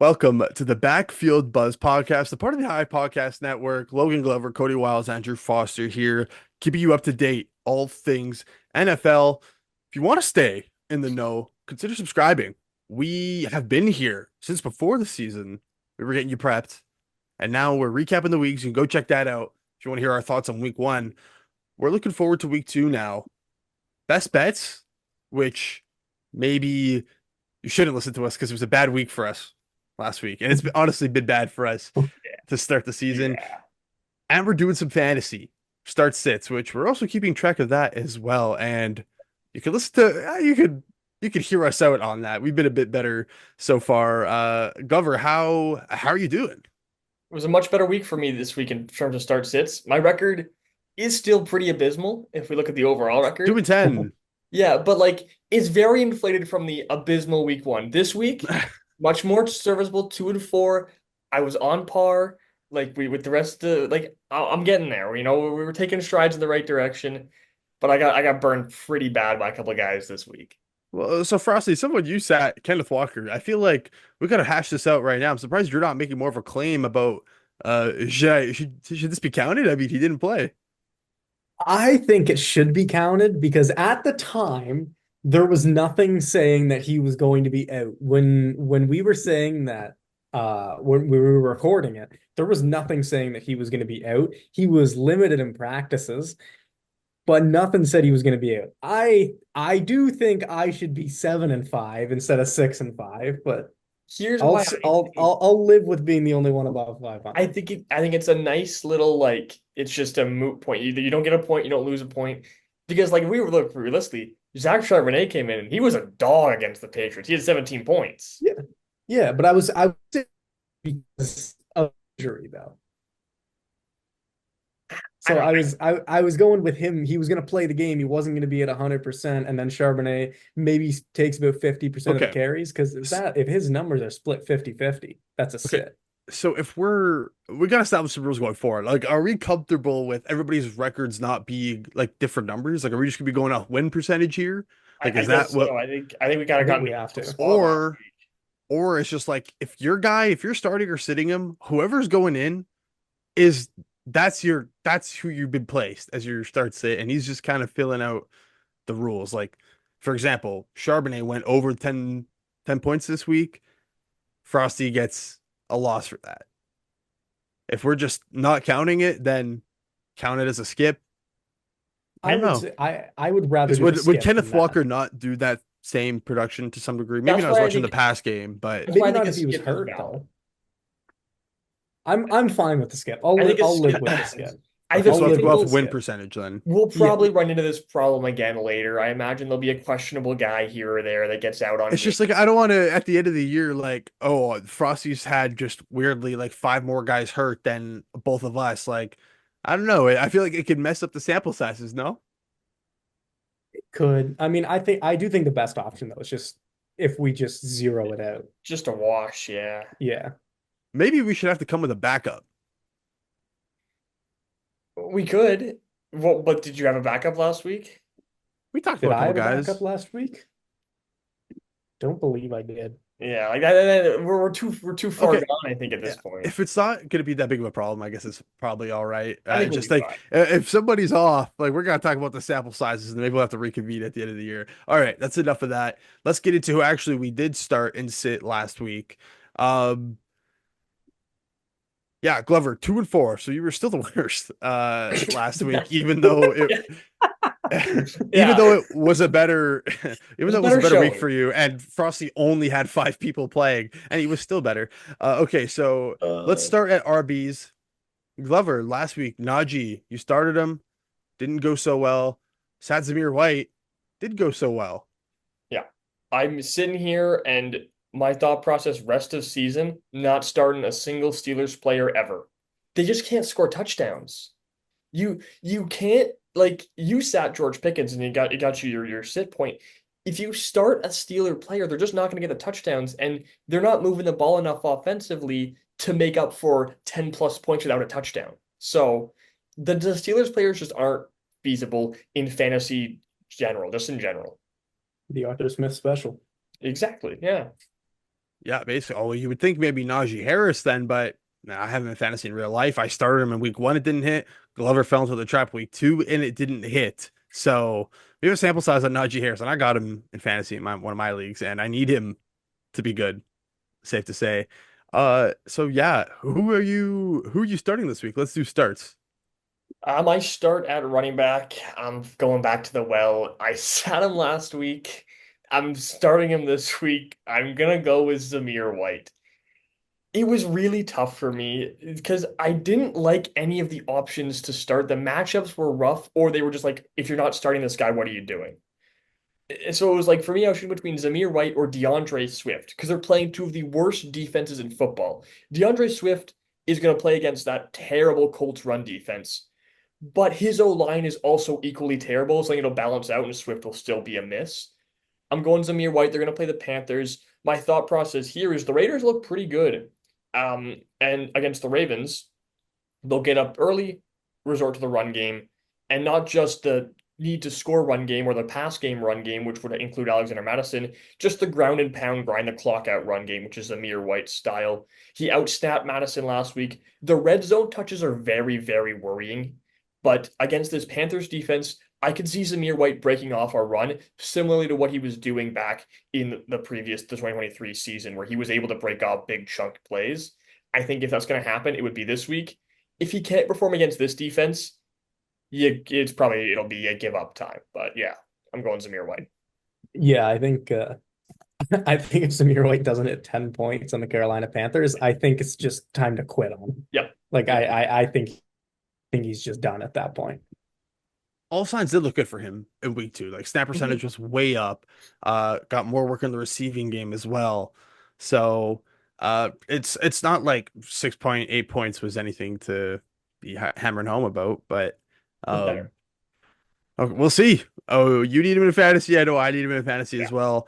Welcome to the Backfield Buzz podcast, the part of the High Podcast Network. Logan Glover, Cody Wiles, Andrew Foster here, keeping you up to date, all things NFL. If you want to stay in the know, consider subscribing. We have been here since before the season. We were getting you prepped, and now we're recapping the weeks. You can go check that out if you want to hear our thoughts on week one. We're looking forward to week two now. Best bets, which maybe you shouldn't listen to us because it was a bad week for us last week, and it's honestly been bad for us to start the season. Yeah. And we're doing some fantasy start sits, which we're also keeping track of that as well. And you could listen to you could hear us out on that. We've been a bit better so far. Gover, how are you doing? It was a much better week for me this week in terms of start sits. My record is still pretty abysmal if we look at the overall Two record. and ten. Yeah, but it's very inflated from the abysmal week one. This week, much more serviceable, 2-4. I was on par, we with the rest of I'm getting there. We were taking strides in the right direction, but I got burned pretty bad by a couple of guys this week. Well, so Frosty, someone you sat Kenneth Walker. I feel like we gotta hash this out right now. I'm surprised you're not making more of a claim about should this be counted? I mean, he didn't play. I think it should be counted because at the time there was nothing saying that he was going to be out. When we were saying that when we were recording it, there was nothing saying that he was going to be out. He was limited in practices, but nothing said he was going to be out. I do think I should be 7-5 instead of 6-5, but Here's I'll why s- I'll live with being the only one above I 500. think it's a nice little it's just a moot point. You don't get a point, you don't lose a point. Because we were look realistically, Zach Charbonnet came in and he was a dog against the Patriots. He had 17 points. Yeah. Yeah, but I was because of injury though. I So don't I was going with him. He was going to play the game. He wasn't going to be at 100%, and then Charbonnet maybe takes about 50% of the Okay. carries because if S- that if his numbers are split 50-50, that's a Okay. sit. So if we gotta establish some rules going forward. Like, are we comfortable with everybody's records not being like different numbers? Like, are we just gonna be going off win percentage here? Like, I is that guess what, so. I think we kind I of think got in we a have tough to. spot last or week. or it's just like if you're starting or sitting him, whoever's going in is that's who you've been placed as your start sit, and he's just kind of filling out the rules. Like, for example, Charbonnet went over 10 points this week. Frosty gets a loss for that. If we're just not counting it, then count it as a skip. I I don't would know. say I would rather Because do the would skip Kenneth than that. Walker not do that same production to some degree? Maybe That's not as why I much in the think past game, but that's why Maybe I think not a if he was skip is hurt valid. though. I'm fine with the skip. I'll I li think a I'll live skip with is the valid. skip. I okay, have a I'll so let's live go with off the feeling win skip. percentage then. we'll Yeah. probably run into this problem again later. I imagine there'll be a questionable guy here or there that gets out on It's game. just like I don't want to at the end of the year like, oh, Frosty's had just weirdly like five more guys hurt than both of us. Like, I don't know. I feel like it could mess up the sample sizes, no? Could. I mean, I do think the best option though is just if we just zero it out. Just a wash, yeah. Yeah. Maybe we should have to come with a backup. We could. What, but did you have a backup last week? We talked Did about a I couple have a backup guys. last week? Don't believe I did. Yeah, we're too far Okay, gone, I think, at yeah, this point. if it's not going to be that big of a problem, I guess it's probably all right. I think we'll Just be like fine. if somebody's off, like we're going to talk about the sample sizes and maybe we'll have to reconvene at the end of the year. All right, that's enough of that. Let's get into who actually we did start and sit last week. Um, yeah, Glover, 2-4. So you were still the worst last week, even Yeah, though it it was a better even was though a it was a better better week showing. for you and Frosty only had five people playing and he was still better. Okay, so let's Uh, start at RBs. Glover, last week, Najee, you started him, didn't go so well. Sadzamir White did go so well. yeah. I'm sitting here and my thought process rest of season, not starting a single Steelers player ever. They just can't score touchdowns. You can't you sat George Pickens and you got your sit point. If you start a Steeler player, they're just not going to get the touchdowns, and they're not moving the ball enough offensively to make up for 10 plus points without a touchdown. So the Steelers players just aren't feasible in fantasy general, just in general. The Arthur Smith special. Exactly. Yeah. Yeah, basically. Oh, you would think maybe Najee Harris then, but nah, I have him in fantasy in real life. I started him in week one, it didn't hit. Glover fell into the trap week two, and it didn't hit. So we have a sample size on Najee Harris, and I got him in fantasy in one of my leagues, and I need him to be good, safe to say. So yeah, who are you starting this week? Let's do starts. I start at running back. I'm going back to the well. I sat him last week. I'm starting him this week. I'm gonna go with Zamir White. It was really tough for me because I didn't like any of the options to start. The matchups were rough, or they were just like, if you're not starting this guy, what are you doing? So it was like for me, I was choosing between Zamir White or DeAndre Swift because they're playing two of the worst defenses in football. DeAndre Swift is going to play against that terrible Colts run defense, but his O line is also equally terrible, so it'll balance out and Swift will still be a miss. I'm going Zamir White. They're going to play the Panthers. My thought process here is the Raiders look pretty good. And against the Ravens, they'll get up early, resort to the run game, and not just the need to score run game or the pass game run game, which would include Alexander Madison, just the ground and pound, grind the clock out run game, which is Amir White's style. He outsnapped Madison last week. The red zone touches are very, very worrying, but against this Panthers defense, I could see Zamir White breaking off our run, similarly to what he was doing back in the 2023 season, where he was able to break off big chunk plays. I think if that's going to happen, it would be this week. If he can't perform against this defense, it'll be a give up time. But yeah, I'm going Zamir White. Yeah, I think I think if Samir White doesn't hit 10 points on the Carolina Panthers, I think it's just time to quit on him. Yep. Like Yep. I think he's just done at that point. All signs did look good for him in week two. Like snap percentage Mhm. was way up. Got more work in the receiving game as well. So it's not like 6 point, 8 points was anything to be hammering home about, but um, Better. okay, we'll see. Oh, you need him in fantasy. I know I need him in fantasy Yeah. as well.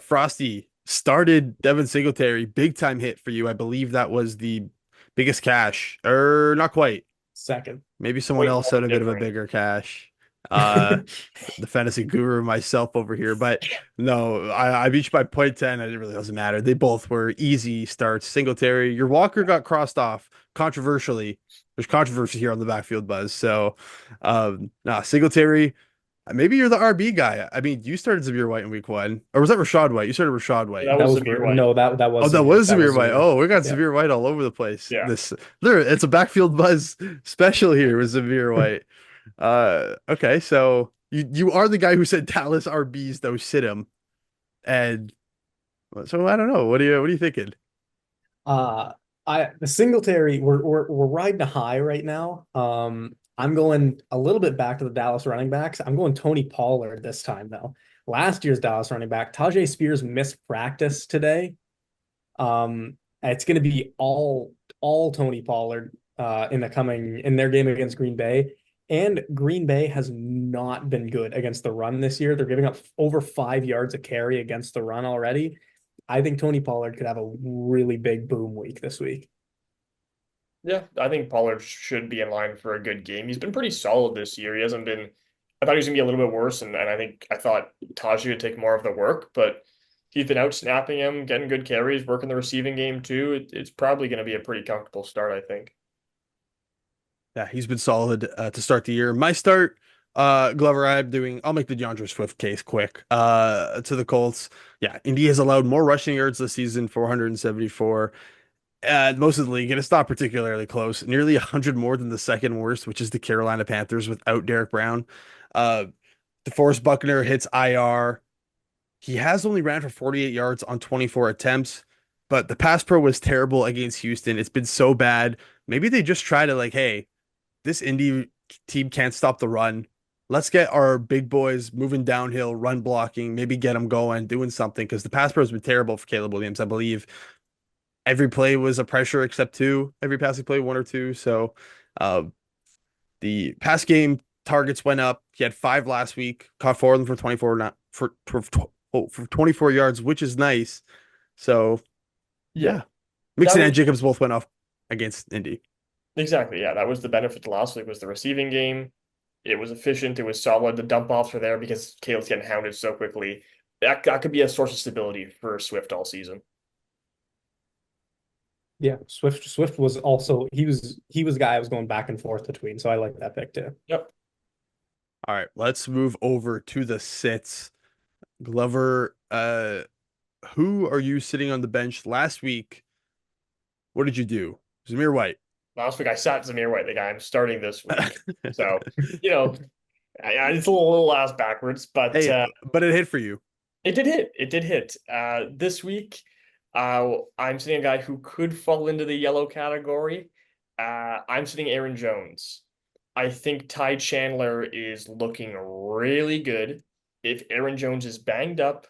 Frosty started Devin Singletary, big time hit for you. I believe that was the biggest cash, or not quite. Second. Maybe someone Point else one had a bit of a difference. bigger cash. Uh, the fantasy guru myself over here, but no, I beat you by point 10, and it really doesn't matter. They both were easy starts. Singletary, your Walker got crossed off controversially. There's controversy here on the backfield buzz. So, nah, Singletary. Maybe you're the RB guy. I mean, you started Zamir White in week one, or was that Rashad White? You started Rashad White. That That was was Zamir White. no, that Oh, was that Zamir. was That Zamir was White. Zamir. Oh, we got Yeah. Zamir White all over the place. Yeah. It's a backfield buzz special here with Zamir White. Okay, so you are the guy who said Dallas RBs though sit him, and so I don't know. What are you thinking? Uh the Singletary, we're riding a high right now. I'm going a little bit back to the Dallas running backs. I'm going Tony Pollard this time though. Last year's Dallas running back, Tajay Spears missed practice today. It's going to be all Tony Pollard in their game against Green Bay. And Green Bay has not been good against the run this year. They're giving up over 5 yards a carry against the run already. I think Tony Pollard could have a really big boom week this week. Yeah, I think Pollard should be in line for a good game. He's been pretty solid this year. He hasn't been. I thought he was gonna be a little bit worse, and I thought Taji would take more of the work, but he's been out snapping him, getting good carries, working the receiving game too. It's probably gonna be a pretty comfortable start, I think. Yeah, he's been solid to start the year. My start, Glover, I'll make the DeAndre Swift case quick. To the Colts. Yeah, Indy has allowed more rushing yards this season, 474. Most of the league, and it's not particularly close. Nearly 100 more than the second worst, which is the Carolina Panthers without Derek Brown. Uh, DeForest Buckner hits IR. He has only ran for 48 yards on 24 attempts, but the pass pro was terrible against Houston. It's been so bad. Maybe they just try to like, hey, this Indy team can't stop the run. Let's get our big boys moving downhill, run blocking, maybe get them going, doing something because the pass pro has been terrible for Caleb Williams. I believe every play was a pressure except two, every passing play, one or two. So uh, the pass game targets went up. He had five last week, caught four of them for 24, not for 24 yards, which is nice. So Yeah, yeah, that Mixon and was Jacobs both went off against Indy. exactly. Yeah, that was the benefit to last week was the receiving game. It was efficient. It was solid. The dump offs were there because Caleb's getting hounded so quickly. That could be a source of stability for Swift all season. Yeah, Swift was also he was a guy I was going back and forth between, so I like that pick too. Yep. All right, let's move over to the sits. Glover, who are you sitting on the bench last week? What did you do? Zamir White. Last week I sat Zamir White, the guy I'm starting this week. So, you know, it's a little ass backwards, but Hey, but it hit for you. it did hit. It did hit. This week, I'm sitting a guy who could fall into the yellow category. I'm sitting Aaron Jones. I think Ty Chandler is looking really good. If Aaron Jones is banged up,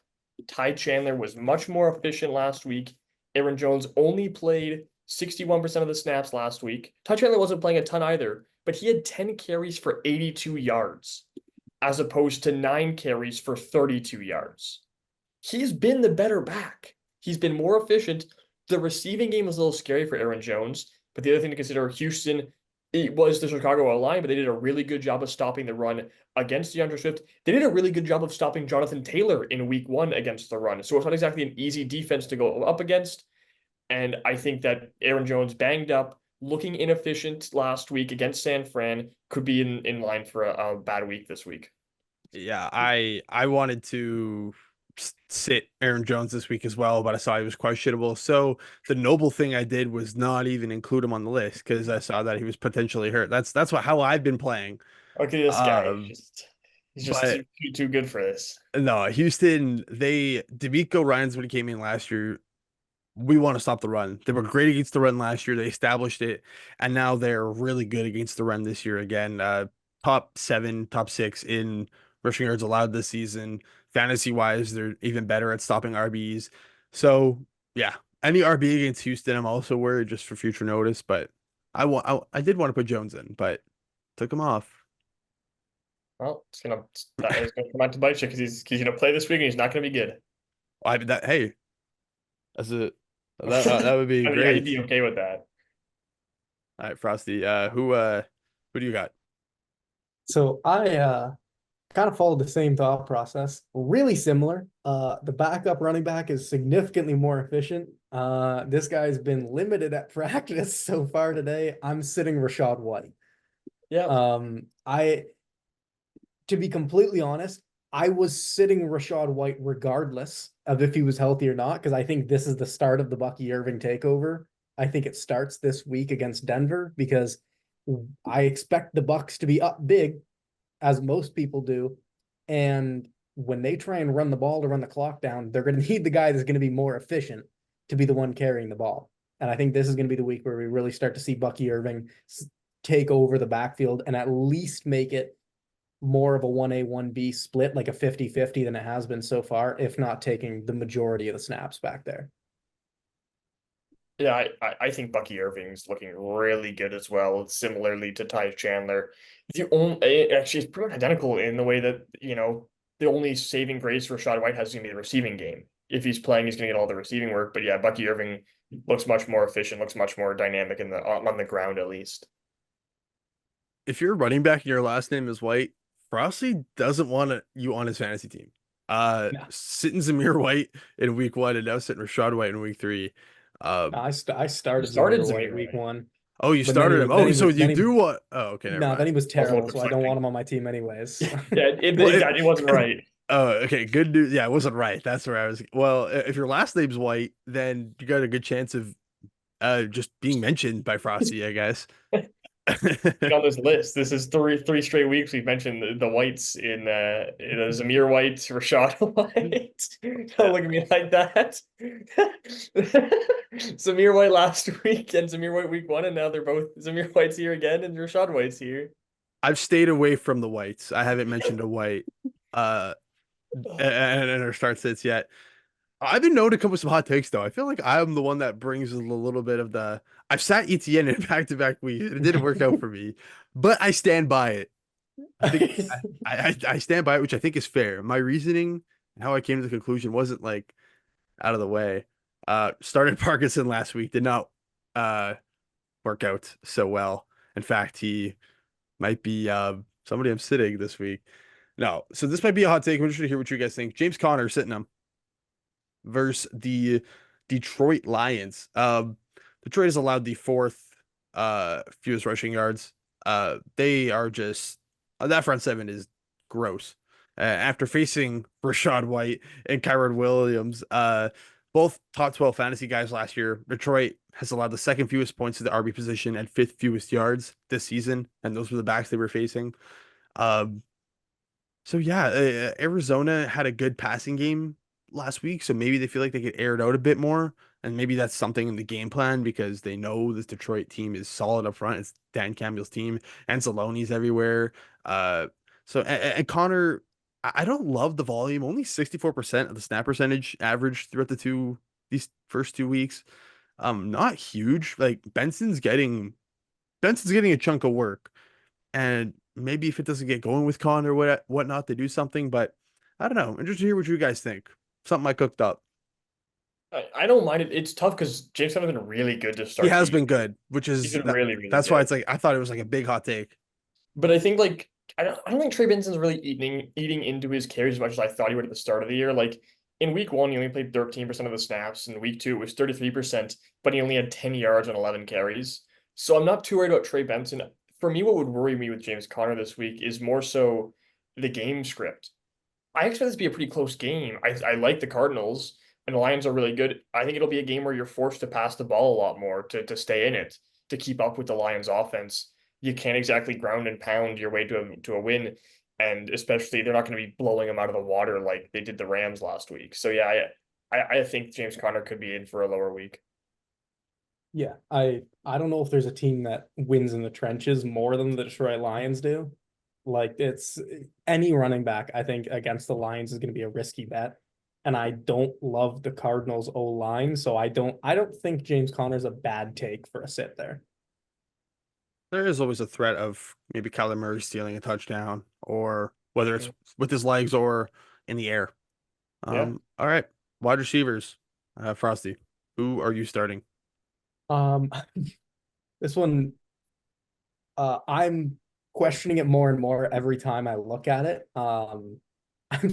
Ty Chandler was much more efficient last week. Aaron Jones only played 61% of the snaps last week. Ty Chandler wasn't playing a ton either, but he had 10 carries for 82 yards as opposed to 9 carries for 32 yards. He's been the better back. He's been more efficient. The receiving game was a little scary for Aaron Jones, but the other thing to consider, Houston, it was the Chicago line, but they did a really good job of stopping the run against DeAndre Swift. They did a really good job of stopping Jonathan Taylor in week one against the run. So it's not exactly an easy defense to go up against. And I think that Aaron Jones banged up, looking inefficient last week against San Fran, could be in line for a bad week this week. Yeah, I wanted to sit Aaron Jones this week as well, but I saw he was questionable. So the noble thing I did was not even include him on the list because I saw that he was potentially hurt. That's how I've been playing. Okay, this guy Um, he's just but too good for this. no, Houston, they D'Amico Ryans when he came in last year, we want to stop the run. They were great against the run last year. They established it, and now they're really good against the run this year again. Top seven, top six in rushing yards allowed this season. Fantasy wise, they're even better at stopping RBs. So yeah, any RB against Houston, I'm also worried just for future notice. But I did want to put Jones in, but took him off. Well, that is gonna come out to bite you because he's gonna play this week and he's not gonna be good. I that hey, that's a that would be I mean, I'd great. be okay with that. All right, Frosty. Who do you got? So I kind of followed the same thought process, really similar. The backup running back is significantly more efficient. This guy's been limited at practice so far today. I'm sitting Rashad White. Yeah, I to be completely honest, I was sitting Rashad White regardless of if he was healthy or not, because I think this is the start of the Bucky Irving takeover. I think it starts this week against Denver because I expect the Bucks to be up big, as most people do. And when they try and run the ball to run the clock down, they're going to need the guy that's going to be more efficient to be the one carrying the ball. And I think this is going to be the week where we really start to see Bucky Irving take over the backfield and at least make it more of a 1A, 1B split, like a 50-50 than it has been so far, if not taking the majority of the snaps back there. yeah, I think Bucky Irving's looking really good as well, similarly to Ty Chandler. The only actually it's pretty much identical in the way that the only saving grace for Rashad White has going to be the receiving game. If he's playing, he's going to get all the receiving work. But yeah, Bucky Irving looks much more efficient, looks much more dynamic in the on the ground at least. If you're a running back and your last name is White, Frosty doesn't want you on his fantasy team. No, Sitting Zamir White in week one and now sitting Rashad White in week three. Uh, I You started started Zamir White Zamir week White. one, oh, you but then started him. then Oh, he so was you then he do what? Oh, okay, never no, then mind. he was Also terrible, so I don't deflecting. want him on my team anyways. Yeah, Well, it wasn't right. oh, okay, good news. Yeah, it wasn't right. That's where I was. Well, if your last name's White, then you got a good chance of just being mentioned by Frosty, I guess. On this list. This is three straight weeks we've mentioned the whites in Zamir White, Rashad White. Don't Yeah. look at me like that. Zamir White last week and Zamir White week one, and now they're both Zamir White's here again and Rashad White's here. I've stayed away from the Whites. I haven't mentioned a White. Uh, and our start sits yet. I've been known to come with some hot takes though. I feel like I'm the one that brings a little bit of the. I've sat ETN in back-to-back weeks. It didn't work out for me, but I stand by it. I think I stand by it, which I think is fair. My reasoning and how I came to the conclusion wasn't like out of the way. Started Parkinson last week, did not uh work out so well. In fact, he might be somebody I'm sitting this week. No, so this might be a hot take. I'm interested to hear what you guys think. James Conner sitting him versus the Detroit Lions. Detroit has allowed the fourth fewest rushing yards. They are just that front seven is gross. After facing Rashad White and Kyron Williams, both top 12 fantasy guys last year, Detroit has allowed the second fewest points to the RB position and fifth fewest yards this season, and those were the backs they were facing. Um, so yeah, Arizona had a good passing game last week, so maybe they feel like they could air it out a bit more, and maybe that's something in the game plan because they know this Detroit team is solid up front. It's Dan Campbell's team, and Anzalone's everywhere. And Connor, I don't love the volume. Only 64% of the snap percentage average throughout these first 2 weeks. Not huge. Like Benson's getting a chunk of work. And maybe if it doesn't get going with Con or whatnot, they do something. But I don't know. Interested to hear what you guys think. Something I cooked up. I don't mind it. It's tough because James Conner's been really good to He start the has year. been good, which He's is been really, really that's why good. it's like I thought it was like a big hot take. But I think like I don't think Trey Benson's really eating into his carries as much as I thought he would at the start of the year. Like in week one, he only played 13% of the snaps. In week two, it was 33%, but he only had 10 yards on 11 carries. So I'm not too worried about Trey Benson. For me, what would worry me with James Conner this week is more so the game script. I expect this to be a pretty close game. I like the Cardinals and the Lions are really good. I think it'll be a game where you're forced to pass the ball a lot more to stay in it, to keep up with the Lions offense. You can't exactly ground and pound your way to a win. And especially they're not going to be blowing them out of the water like they did the Rams last week. So yeah, I think James Conner could be in for a lower week. Yeah, I don't know if there's a team that wins in the trenches more than the Detroit Lions do. Like it's any running back, I think, against the Lions is going to be a risky bet. And I don't love the Cardinals O line, so I don't think James Conner's a bad take for a sit there. There is always a threat of maybe Kyler Murray stealing a touchdown, or whether it's Mm. with his legs or in the air. Yeah. All right, wide receivers. Frosty, who are you starting? Um, this one, I'm questioning it more and more every time I look at it. I'm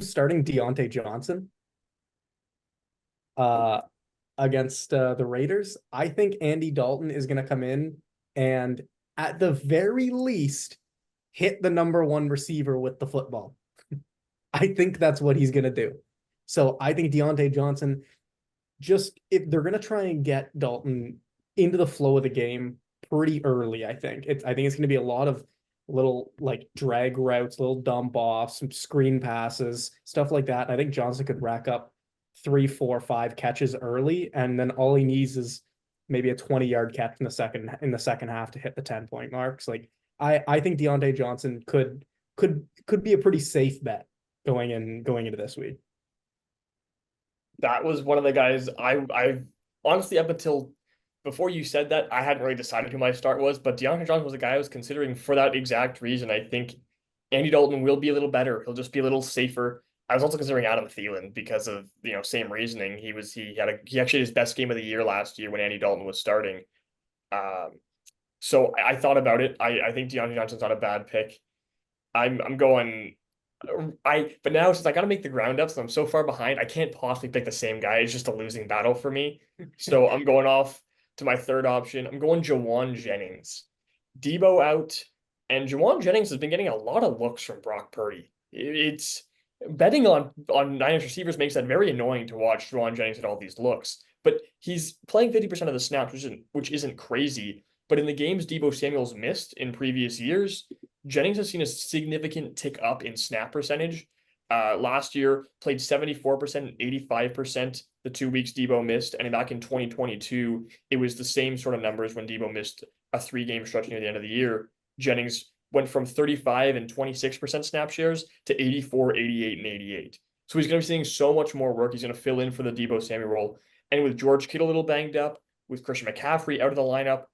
starting Deontay Johnson uh against the Raiders. I think Andy Dalton is going to come in and at the very least hit the number one receiver with the football. I think that's what he's going to do. So I think Deontay Johnson, just if they're going to try and get Dalton into the flow of the game pretty early, I think it's going to be a lot of little like drag routes, little dump offs, some screen passes, stuff like that. I think Johnson could rack up 3, 4, 5 catches early, and then all he needs is maybe a 20-yard catch in the second half to hit the 10-point marks. Like I think Deontay Johnson could be a pretty safe bet going into this week. That was one of the guys I honestly up until before you said that I hadn't really decided who my start was, but Deontay Johnson was a guy I was considering for that exact reason. I think Andy Dalton will be a little better. He'll just be a little safer. I was also considering Adam Thielen because of same reasoning. He actually had his best game of the year last year when Andy Dalton was starting. Um, so I thought about it. I think Deontay Johnson's not a bad pick. I'm going. But now since I got to make the ground ups and I'm so far behind, I can't possibly pick the same guy. It's just a losing battle for me. So I'm going off to my third option. I'm going Jawan Jennings. Debo out, and Jawan Jennings has been getting a lot of looks from Brock Purdy. It's betting on Niners receivers makes that very annoying to watch Jawan Jennings get all these looks. But he's playing 50% of the snaps, which isn't crazy. But in the games Debo Samuel's missed in previous years, Jennings has seen a significant tick up in snap percentage. Last year, played 74% and 85% the 2 weeks Debo missed. And back in 2022, it was the same sort of numbers when Debo missed a 3-game stretch near the end of the year. Jennings went from 35 and 26% snap shares to 84, 88, and 88. So he's going to be seeing so much more work. He's going to fill in for the Debo Samuel role. And with George Kittle a little banged up, with Christian McCaffrey out of the lineup,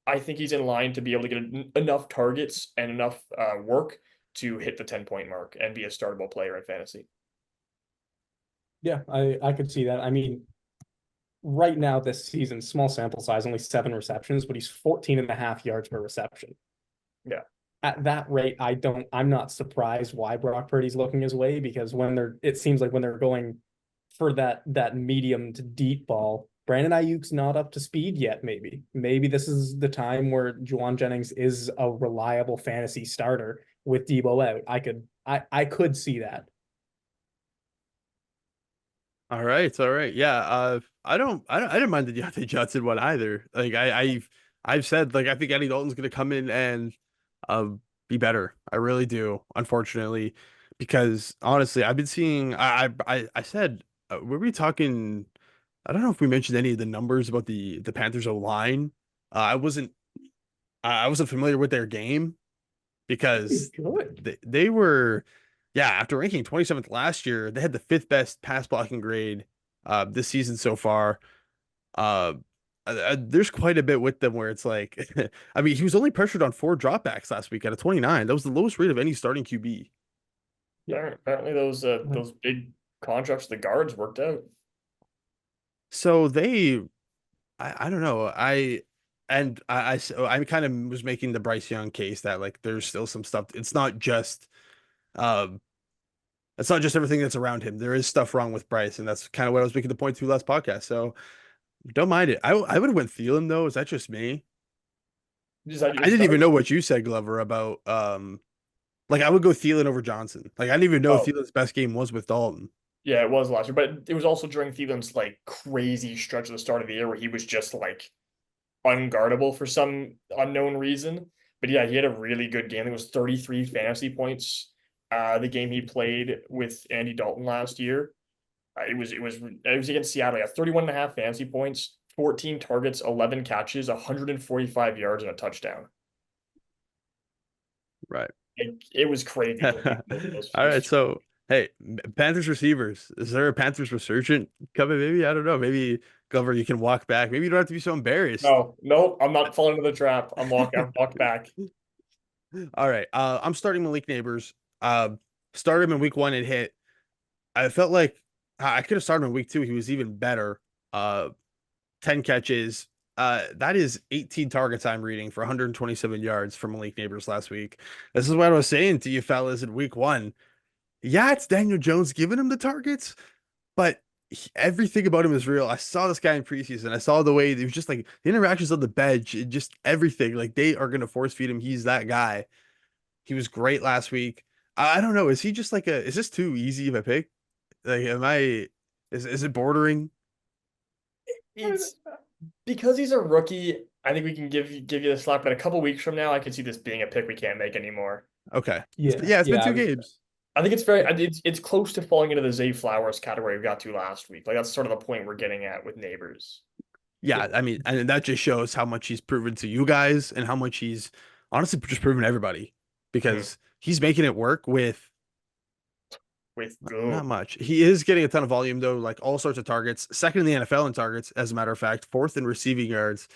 I think he's in line to be able to get enough targets and enough work to hit the 10-point mark and be a startable player in fantasy. Yeah, I could see that. I mean, right now this season, small sample size, only 7 receptions, but he's 14 and a half yards per reception. Yeah. At that rate, I'm not surprised why Brock Purdy's looking his way because it seems like when they're going for that medium to deep ball, Brandon Ayuk's not up to speed yet, maybe. Maybe this is the time where Juwan Jennings is a reliable fantasy starter with Debo out. I could see that. All right. Yeah, I didn't mind the Deontay Johnson one either. Like I've said like I think Andy Dalton's gonna come in and be better. I really do, unfortunately, because honestly, I've been seeing I said were we talking I don't know if we mentioned any of the numbers about the Panthers O line. I wasn't familiar with their game because Good. they were, yeah, after ranking 27th last year, they had the fifth best pass blocking grade this season so far. Uh, there's quite a bit with them where it's like, I mean, he was only pressured on 4 dropbacks last week out of 29. That was the lowest rate of any starting QB. Yeah, apparently those big contracts, the guards worked out. So I don't know. I kind of was making the Bryce Young case that like there's still some stuff. Um, it's not just everything that's around him. There is stuff wrong with Bryce, and that's kind of what I was making the point to last podcast. So don't mind it. I would have went Thielen though. Is that just me? Is that your I didn't even start? know what you said, Glover, about like I would go Thielen over Johnson. Like I didn't even know Oh, Thielen's best game was with Dalton. yeah, it was last year, but it was also during Thielen's like crazy stretch at the start of the year where he was just like unguardable for some unknown reason. But yeah, he had a really good game. It was 33 fantasy points. The game he played with Andy Dalton last year. It was against Seattle. Yeah, 31 and a half fantasy points, 14 targets, 11 catches, 145 yards and a touchdown. Right. It was crazy All for those. right. So hey, Panthers receivers. Is there a Panthers resurgent coming? Maybe I don't know. Maybe Glover, you can walk back. Maybe you don't have to be so embarrassed. No, no, I'm not falling into the trap. I've walked back. All right. I'm starting Malik Neighbors. Started him in week 1 and hit. I felt like I could have started him in week 2. He was even better. 10 catches. That is 18 targets I'm reading for 127 yards from Malik Neighbors last week. This is what I was saying to you fellas in week 1. Yeah, it's Daniel Jones giving him the targets, but everything about him is real. I saw this guy in preseason. I saw the way he was just like the interactions on the bench, just everything. Like they are going to force feed him. He's that guy. He was great last week. I don't know. Is he just like is this too easy of a pick? Like, is it bordering? It's because he's a rookie. I think we can give you the slack, but a couple weeks from now, I could see this being a pick we can't make anymore. Okay. Yeah, Yeah, it's been yeah. 2 games. I think it's close to falling into the Zay Flowers category we got to last week. Like that's sort of the point we're getting at with neighbors. Yeah, I mean, and that just shows how much he's proven to you guys and how much he's honestly just proven to everybody Mhm. because he's making it work with With not good. much. He is getting a ton of volume though, like all sorts of targets. Second in the NFL in targets, as a matter of fact. Fourth in receiving yards.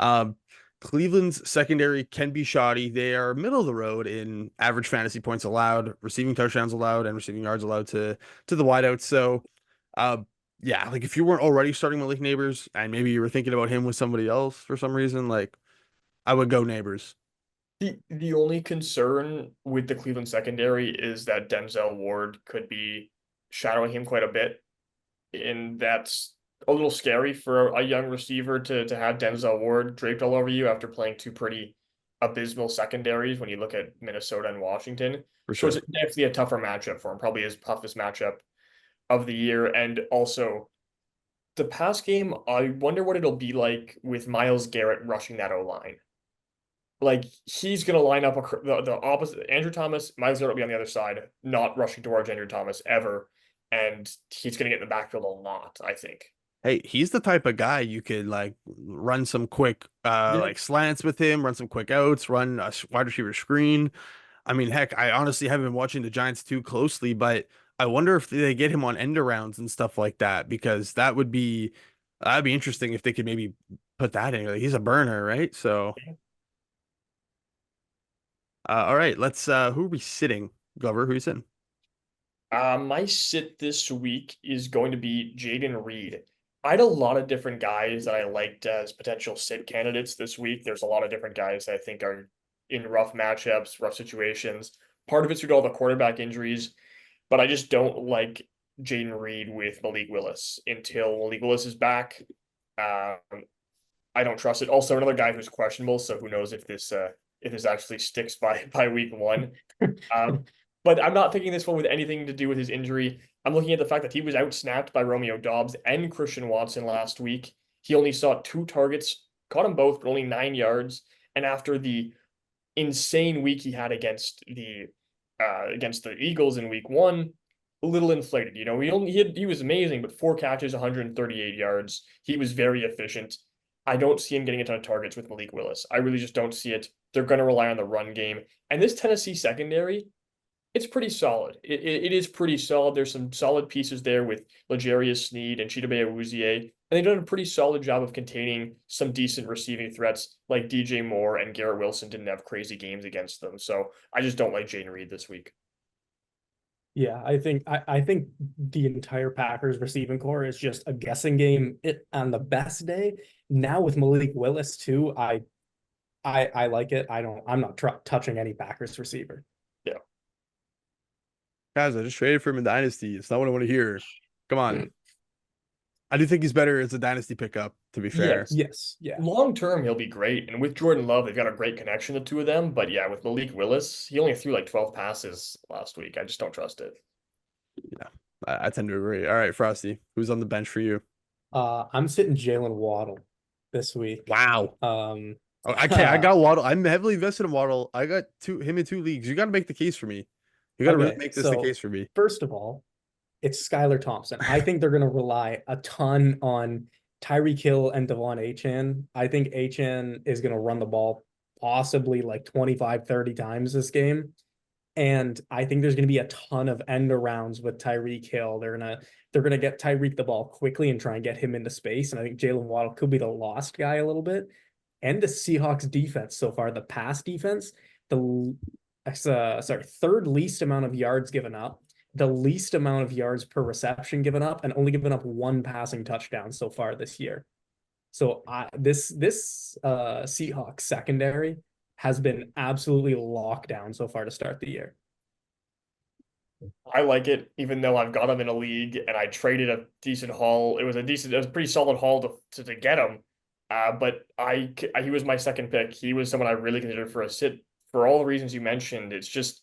Um, Cleveland's secondary can be shoddy. They are middle of the road in average fantasy points allowed, receiving touchdowns allowed, and receiving yards allowed to the wideouts. So, uh, yeah, like if you weren't already starting Malik Neighbors and maybe you were thinking about him with somebody else for some reason, like I would go Neighbors. The only concern with the Cleveland secondary is that Denzel Ward could be shadowing him quite a bit, and that's a little scary for a young receiver to have Denzel Ward draped all over you after playing two pretty abysmal secondaries when you look at Minnesota and Washington. For So it's sure. definitely a tougher matchup for him, probably his toughest matchup of the year. And also the pass game, I wonder what it'll be like with Myles Garrett rushing that O line. Like he's gonna line up the opposite. Andrew Thomas, Myles Garrett will be on the other side, not rushing towards Andrew Thomas ever, and he's gonna get in the backfield a lot, I think. Hey, he's the type of guy you could like run some quick Yeah, like slants with him, run some quick outs, run a wide receiver screen. I mean, heck, I honestly haven't been watching the Giants too closely, but I wonder if they get him on end arounds and stuff like that because that'd be interesting if they could maybe put that in. Like, he's a burner, right? So, all right, let's who are we sitting? Glover, who are you sitting? My sit this week is going to be Jaden Reed. I had a lot of different guys that I liked as potential sit candidates this week. There's a lot of different guys that I think are in rough matchups, rough situations. Part of it's due to all the quarterback injuries, but I just don't like Jaden Reed with Malik Willis until Malik Willis is back. Um, I don't trust it. Also, another guy who's questionable, so who knows if this actually sticks by week one. Um, but I'm not thinking this one with anything to do with his injury. I'm looking at the fact that he was outsnapped by Romeo Dobbs and Christian Watson last week. He only saw 2 targets, caught them both, but only 9 yards. And after the insane week he had against the Eagles in week one, a little inflated. He was amazing, but 4 catches, 138 yards. He was very efficient. I don't see him getting a ton of targets with Malik Willis. I really just don't see it. They're going to rely on the run game. And this Tennessee secondary, it's pretty solid. It is pretty solid. There's some solid pieces there with L'Jarius Sneed and Chidobe Awuzie, and they've done a pretty solid job of containing some decent receiving threats like DJ Moore and Garrett Wilson didn't have crazy games against them. So I just don't like Jaden Reed this week. Yeah, I think the entire Packers receiving core is just a guessing game. It on the best day. Now with Malik Willis too, I like it. I'm not touching any Packers receiver. Yeah. Guys, I just traded for him in Dynasty. It's not what I want to hear. Come on. I do think he's better as a Dynasty pickup, to be fair. Yes. Yes, yeah. Long term, he'll be great. And with Jordan Love, they've got a great connection, the two of them. But yeah, with Malik Willis, he only threw like 12 passes last week. I just don't trust it. Yeah, I tend to agree. All right, Frosty, who's on the bench for you? I'm sitting Jalen Waddle this week. Wow. Oh, I can't. I got Waddle. I'm heavily invested in Waddle. I got him in 2 leagues. You got to make the case for me. You got to really Okay, make this the so case for me. first of all, it's Skylar Thompson. I think they're going to rely a ton on Tyreek Hill and Devon Achane. I think Achane is going to run the ball possibly like 25, 30 times this game. And I think there's going to be a ton of end arounds with Tyreek Hill. They're gonna get Tyreek the ball quickly and try and get him into space. And I think Jalen Waddle could be the lost guy a little bit. And the Seahawks defense so far, the pass defense, the third least amount of yards given up, the least amount of yards per reception given up, and only given up one passing touchdown so far this year. So this Seahawks secondary has been absolutely locked down so far to start the year. I like it, even though I've got him in a league and I traded a decent haul. It was a pretty solid haul to get him. But he was my second pick. He was someone I really considered for a sit for all the reasons you mentioned. It's just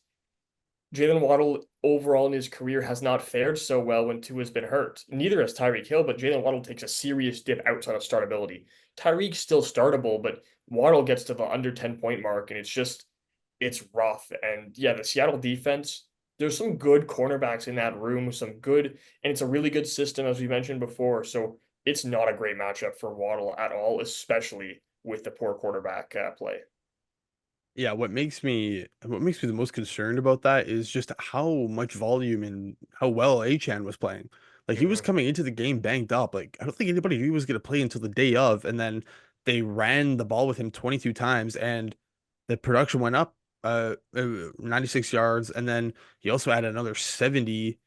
Jalen Waddle overall in his career has not fared so well when Tua's been hurt. Neither has Tyreek Hill, but Jalen Waddle takes a serious dip outside of startability. Tyreek's still startable, but Waddle gets to the under 10-point mark, and it's rough. And yeah, the Seattle defense, there's some good cornerbacks in that room, and it's a really good system, as we mentioned before. So it's not a great matchup for Waddle at all, especially with the poor quarterback play. Yeah, what makes me the most concerned about that is just how much volume and how well Achan was playing. Like he was Mhm. coming into the game banged up. Like I don't think anybody knew he was going to play until the day of, and then they ran the ball with him 22 times, and the production went up 96 yards, and then he also had another 70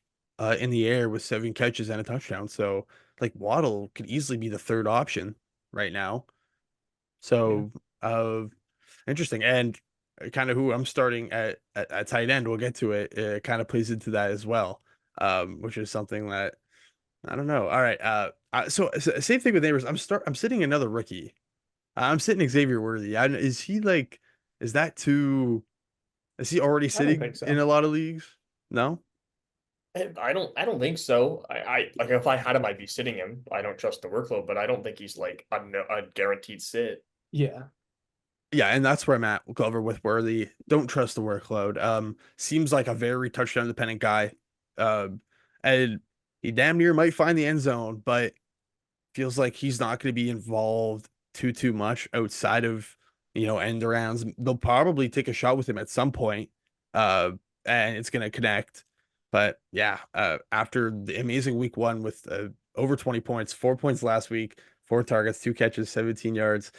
in the air with 7 catches and a touchdown. So like Waddle could easily be the third option right now. Yeah. So interesting. And kind of who I'm starting at tight end, we'll get to it. It kind of plays into that as well. Which is something that I don't know. All right. So same thing with neighbors. I'm sitting another rookie. I'm sitting Xavier Worthy. Is that too is he already I don't sitting think in so. a lot of leagues? No? I don't think so. I like if I had him, I'd be sitting him. I don't trust the workload, but I don't think he's like a guaranteed sit. Yeah. Yeah, and that's where I'm at, Glover, with Worthy. Don't trust the workload. Seems like a very touchdown dependent guy. And he damn near might find the end zone, but feels like he's not going to be involved too much outside of end arounds. They'll probably take a shot with him at some point, uh, and it's going to connect. But yeah, after the amazing week one with over 20 points, 4 points last week, 4 targets, 2 catches, 17 yards.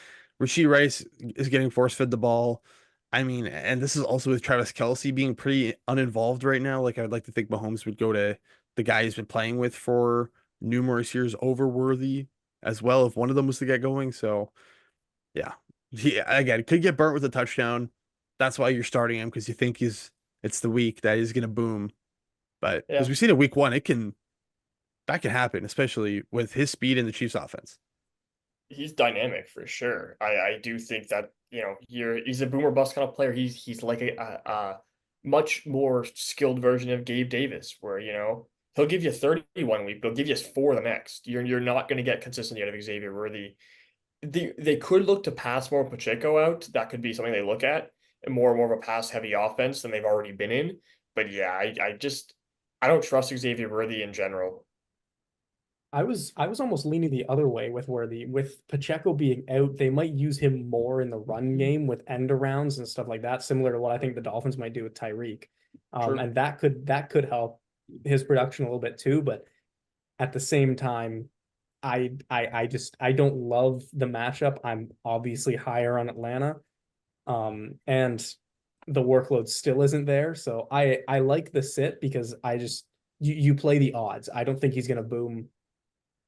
Rashee Rice is getting force fed the ball. I mean, and this is also with Travis Kelce being pretty uninvolved right now. Like I'd like to think Mahomes would go to the guy he's been playing with for numerous years over Worthy as well if one of them was to get going. So yeah, he again could get burnt with a touchdown. That's why you're starting him because you think it's the week that he's gonna boom. But as Yeah. we've seen in week one, that can happen, especially with his speed in the Chiefs offense. he's dynamic for sure. I do think that, he's a boomer bust kind of player. He's like a much more skilled version of Gabe Davis, where, he'll give you 30 one week, but he'll give you four the next. You're not going to get consistency out of Xavier Worthy. They could look to pass more Pacheco out. That could be something they look at, and more of a pass heavy offense than they've already been in. But yeah, I don't trust Xavier Worthy in general. I was almost leaning the other way with Worthy. With Pacheco being out, they might use him more in the run game with end arounds and stuff like that, similar to what I think the Dolphins might do with Tyreek. True. And that could help his production a little bit too. But at the same time, I don't love the matchup. I'm obviously higher on Atlanta. And the workload still isn't there. So I like the sit because you play the odds. I don't think he's gonna boom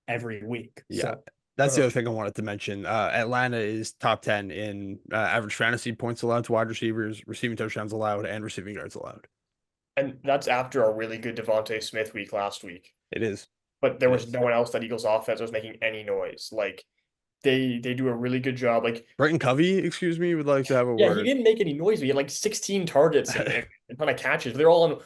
every week. Yeah. So That's the Uh-huh. other thing I wanted to mention. Atlanta is top 10 in average fantasy points allowed to wide receivers, receiving touchdowns allowed, and receiving yards allowed. And that's after a really good Devontae Smith week last week. It is. But there It was is. no one else that Eagles offense was making any noise. Like they do a really good job. Like, Brenton Covey, excuse me, would like to have a yeah, he word. didn't make any noise, but he had like 16 targets and ton of catches. They're all on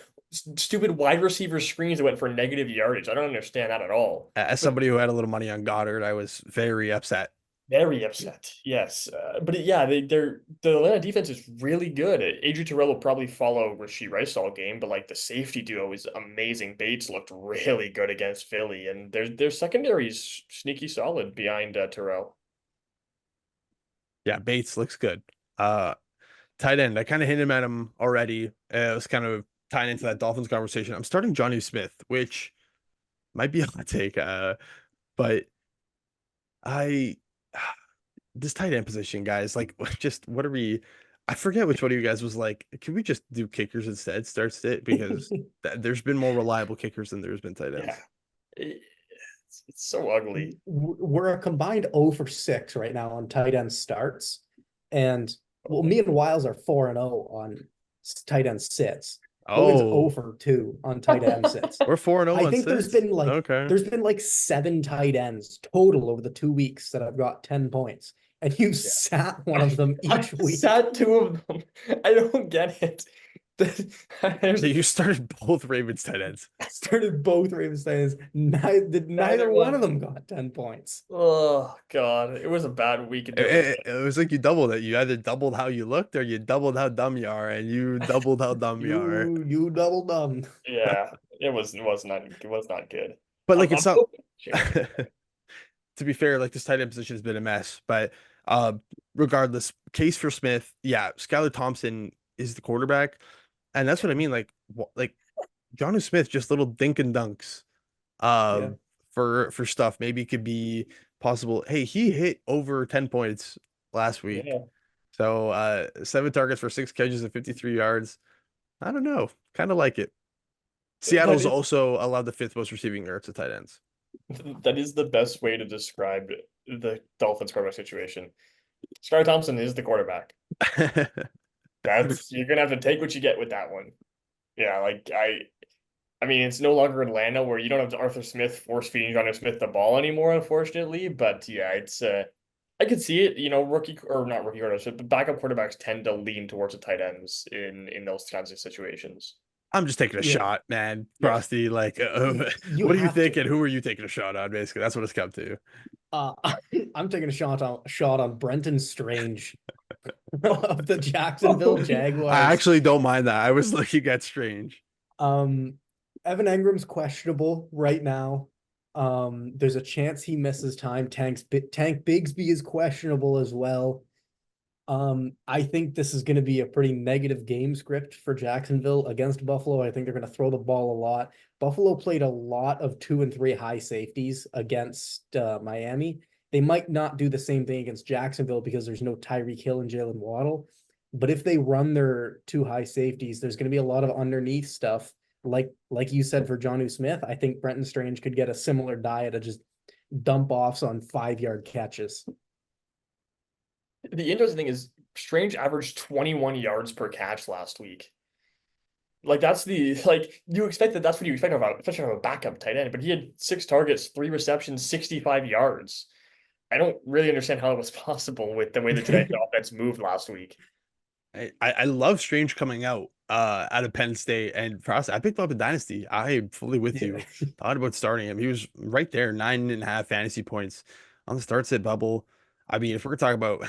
stupid wide receiver screens that went for negative yardage. I don't understand that at all. As But somebody who had a little money on Goddard, I was very upset. very upset. Yes. Yeah, the Atlanta defense is really good. Adrian Terrell will probably follow Rashee Rice all game, but like the safety duo is amazing. Bates looked really good against Philly, and their secondary is sneaky solid behind Terrell. Yeah, Bates looks good. Uh, Tight end, I kind of hinted at him already. It was kind of tying into that Dolphins conversation. I'm starting Johnny Smith, which might be a hot take, but I this tight end position, guys, like just what are we? I forget which one of you guys was like, can we just do kickers instead? Starts it because there's been more reliable kickers than there's been tight Yeah. ends. It's so ugly. we're a combined 0 for 6 right now on tight end starts. And well, Oh, me and Wiles are 4 and 0 on tight end sits. Logan's 0 Oh, for 2 on tight end sits. we're 4-0 I on think sits. Okay. there's been like 7 tight ends total over the 2 weeks that I've got 10 points. And you yeah. sat one of them I each week. sat two of them. I don't get it. So There's you started both Ravens tight ends. Started both Ravens tight ends. Neither neither one of one. them got 10 points. Oh God, it was a bad week It, until it it, it was like you doubled it. You either doubled how you looked or you doubled how dumb you are, and you doubled how dumb you are. You double dumb. yeah, it was not good. But I'm, like I'm it's not hoping it changes. to be fair, like this tight end position has been a mess. But uh regardless, case for Smith, yeah, Skylar Thompson is the quarterback. And that's what I mean. Like Jonnu Smith, just little dink and dunks Yeah. um for stuff. Maybe it could be possible. Hey, he hit over 10 points last week. Yeah, So 7 targets for 6 catches and 53 yards. I don't know. Kind of like it. that Seattle's is also allowed the fifth most receiving yards to tight ends. that is the best way to describe the Dolphins quarterback situation. Skylar Thompson is the quarterback. That's you're gonna have to take what you get with that one. Yeah, like I mean, it's no longer Atlanta where you don't have Arthur Smith force feeding Jonathan Smith the ball anymore, unfortunately. But yeah, it's I could see it. Rookie or not rookie quarterbacks, but backup quarterbacks tend to lean towards the tight ends in those kinds of situations. I'm just taking a Yeah. shot, man. Yeah, Frosty, like, You what are you have thinking? to. Who are you taking a shot on? Basically, that's what it's come to. Uh, I'm taking a shot on Brenton Strange of the Jacksonville I Jaguars. actually don't mind that. I was looking at Strange. Um, Evan Engram's questionable right now. There's a chance he misses time. Tank Bigsby is questionable as well. I think this is going to be a pretty negative game script for Jacksonville against Buffalo. I think they're going to throw the ball a lot. Buffalo played a lot of 2 and 3 high safeties against Miami. They might not do the same thing against Jacksonville because there's no Tyreek Hill and Jalen Waddle. But if they run their 2 high safeties, there's going to be a lot of underneath stuff. Like you said for Jonnu Smith, I think Brenton Strange could get a similar diet of just dump offs on 5 yard catches. the interesting thing is Strange averaged 21 yards per catch last week. Like that's the like you expect that's what you expect especially from a backup tight end. But he had 6 targets, 3 receptions, 65 yards. I don't really understand how it was possible with the way the Giants offense moved last week. I love Strange coming out of Penn State, and for us, I picked up a dynasty. I am fully with Yeah. you. Thought about starting him. He was right there, 9.5 fantasy points on the start sit bubble. I mean, if we're talking about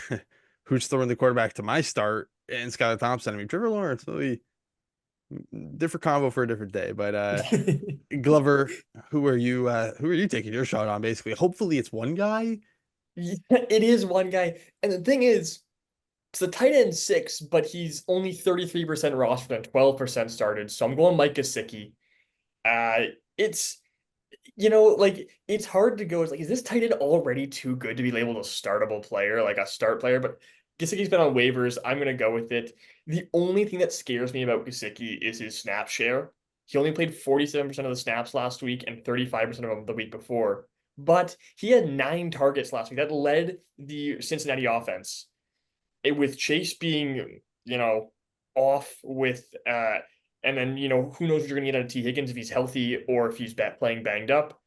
who's throwing the quarterback to my start and Skylar Thompson, I mean Trevor Lawrence, really different combo for a different day. But Glover, who are you taking your shot on basically? Hopefully it's one guy. Yeah, it is one guy. And the thing is, it's the tight end six, but he's only 33% rostered and 12% started. So I'm going Mike Gesicki. It's like it's hard to go. It's like, is this tight end already too good to be labeled a startable player, like a start player? But Gesicki's been on waivers. I'm gonna go with it. The only thing that scares me about Gesicki is his snap share. He only played 47% of the snaps last week and 35% of them the week before. But he had 9 targets last week. That led the Cincinnati offense. With Chase being, off with and then who knows what you're gonna get out of T. Higgins if he's healthy or if he's playing banged up,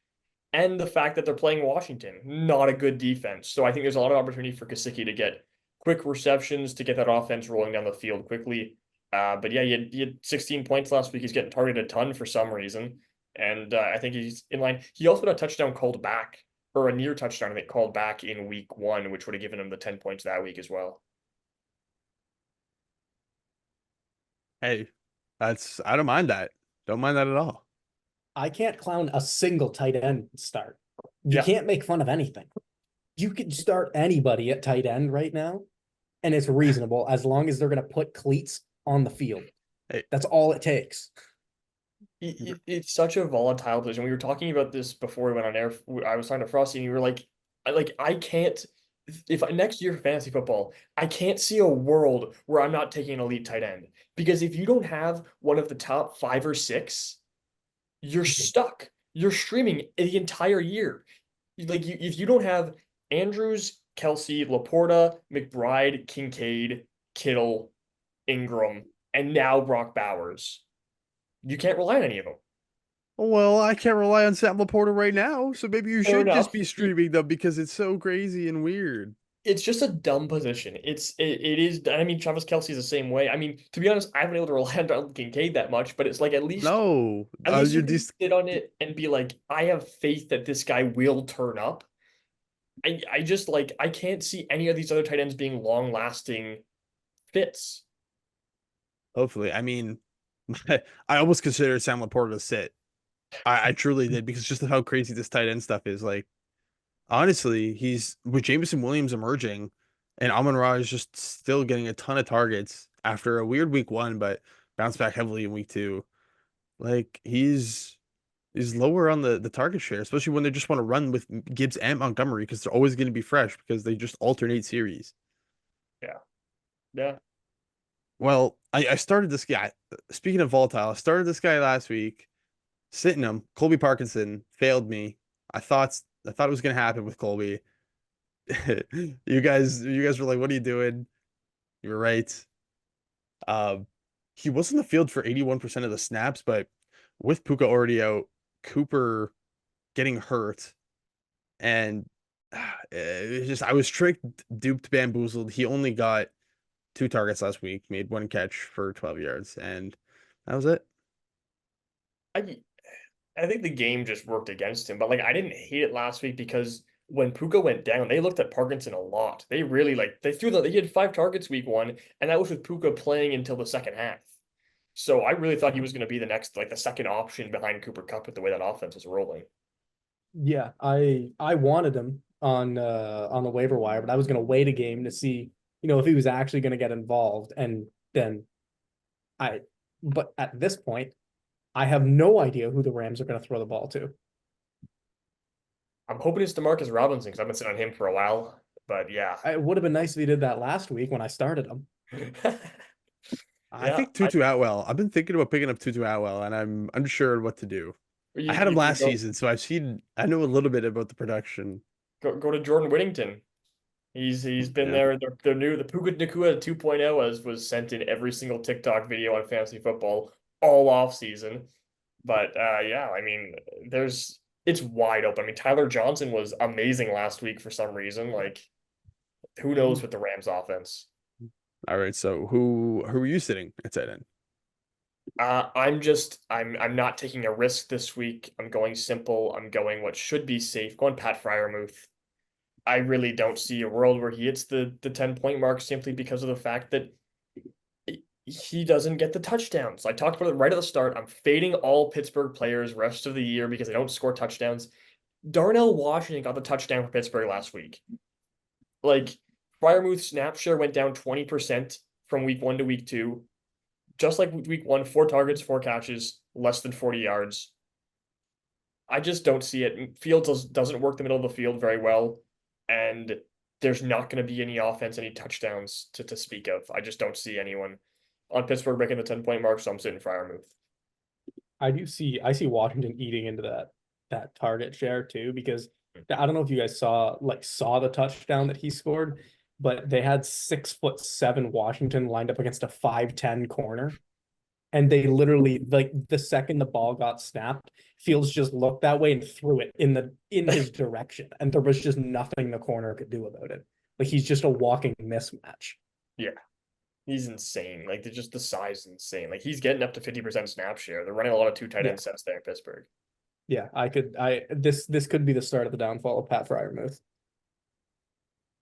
and the fact that they're playing Washington, not a good defense. So I think there's a lot of opportunity for Gesicki to get quick receptions to get that offense rolling down the field quickly. But yeah, he had 16 points last week. He's getting targeted a ton for some reason, and I think he's in line. He also had a touchdown called back, or a near touchdown, I think, called back in week 1, which would have given him the 10 points that week as well. Hey, I don't mind that. Don't mind that at all. I can't clown a single tight end start. You Yeah. can't make fun of anything. You can start anybody at tight end right now, and it's reasonable as long as they're going to put cleats on the field. Hey, That's all it takes. It's such a volatile position. We were talking about this before we went on air. I was talking to Frosty, and you were like, I can't. If next year for fantasy football, I can't see a world where I'm not taking an elite tight end, because if you don't have one of the top 5 or 6, you're stuck. You're streaming the entire year. If you don't have Andrews, Kelsey, Laporta, McBride, Kincaid, Kittle, Ingram, and now Brock Bowers, you can't rely on any of them. well, I can't rely on Sam Laporta right now, so maybe you Fair should just enough. be streaming them because it's so crazy and weird. It's just a dumb position. It is. I mean, Travis Kelsey is the same way. I mean, to be honest, I haven't been able to rely on Dalton Kincaid that much, but it's like No, at least you you're can these. sit on it and be like, I have faith that this guy will turn up. I just I can't see any of these other tight ends being long lasting fits. Hopefully, I mean, I almost considered Sam Laporta to sit. I truly did because just of how crazy this tight end stuff is. Like, honestly, he's with Jameson Williams emerging, and Amon-Ra is just still getting a ton of targets after a weird week 1, but bounced back heavily in week 2. Like, he's lower on the target share, especially when they just want to run with Gibbs and Montgomery because they're always going to be fresh because they just alternate series. Yeah. Yeah. Well, I started this guy. Speaking of volatile, I started this guy last week, sitting him. Colby Parkinson failed me. I thought it was gonna happen with Colby. You guys were like, "What are you doing?" You were right. Um, he was in the field for 81% of the snaps, but with Puka already out, Cooper getting hurt, and it was just I was tricked, duped, bamboozled. He only got 2 targets last week, made 1 catch for 12 yards, and that was it. I I think the game just worked against him, but I didn't hate it last week because when Puka went down, they looked at Parkinson a lot. They really they had 5 targets week 1, and that was with Puka playing until the second half. So I really thought he was going to be the next, the second option behind Cooper Kupp with the way that offense was rolling. Yeah, I wanted him on the waiver wire, but I was gonna wait a game to see, if he was actually gonna get involved. And then I but at this point, I have no idea who the Rams are gonna throw the ball to. I'm hoping it's Demarcus Robinson because I've been sitting on him for a while. But yeah. It would have been nice if he did that last week when I started him. I Yeah. think Tutu Atwell. I've been thinking about picking up Tutu Atwell, and I'm unsure what to do. I had him You can last season, so I know a little bit about the production. go to Jordan Whittington. He's been Yeah. there. The Puka Nacua 2.0 was sent in every single TikTok video on fantasy football all off season. But yeah, I mean, there's it's wide open. I mean, Tyler Johnson was amazing last week for some reason. Like, who knows with the Rams offense? All right, so who are you sitting at tight end? I'm not taking a risk this week. I'm going simple. I'm going what should be safe. Going Pat Fryermuth. I really don't see a world where he hits the 10-point mark simply because of the fact that he doesn't get the touchdowns. I talked about it right at the start. I'm fading all Pittsburgh players rest of the year because they don't score touchdowns. Darnell Washington got the touchdown for Pittsburgh last week. Like, Fryermuth's snap share went down 20% from week 1 to week 2. Just like week 1, 4 targets, 4 catches, less than 40 yards. I just don't see it. Fields doesn't work the middle of the field very well, and there's not going to be any offense, any touchdowns to speak of. I just don't see anyone on Pittsburgh breaking the 10-point mark, so I'm sitting Fryermuth. I see Washington eating into that target share too, because I don't know if you guys saw the touchdown that he scored, but they had 6'7" Washington lined up against a 5'10" corner. And they literally, like, the second the ball got snapped, Fields just looked that way and threw it in his direction. And there was just nothing the corner could do about it. Like, he's just a walking mismatch. Yeah, he's insane. Like, just the size is insane. Like, he's getting up to 50% snap share. They're running a lot of 2 tight Yeah. end sets there in Pittsburgh. Yeah, this could be the start of the downfall of Pat Fryermuth.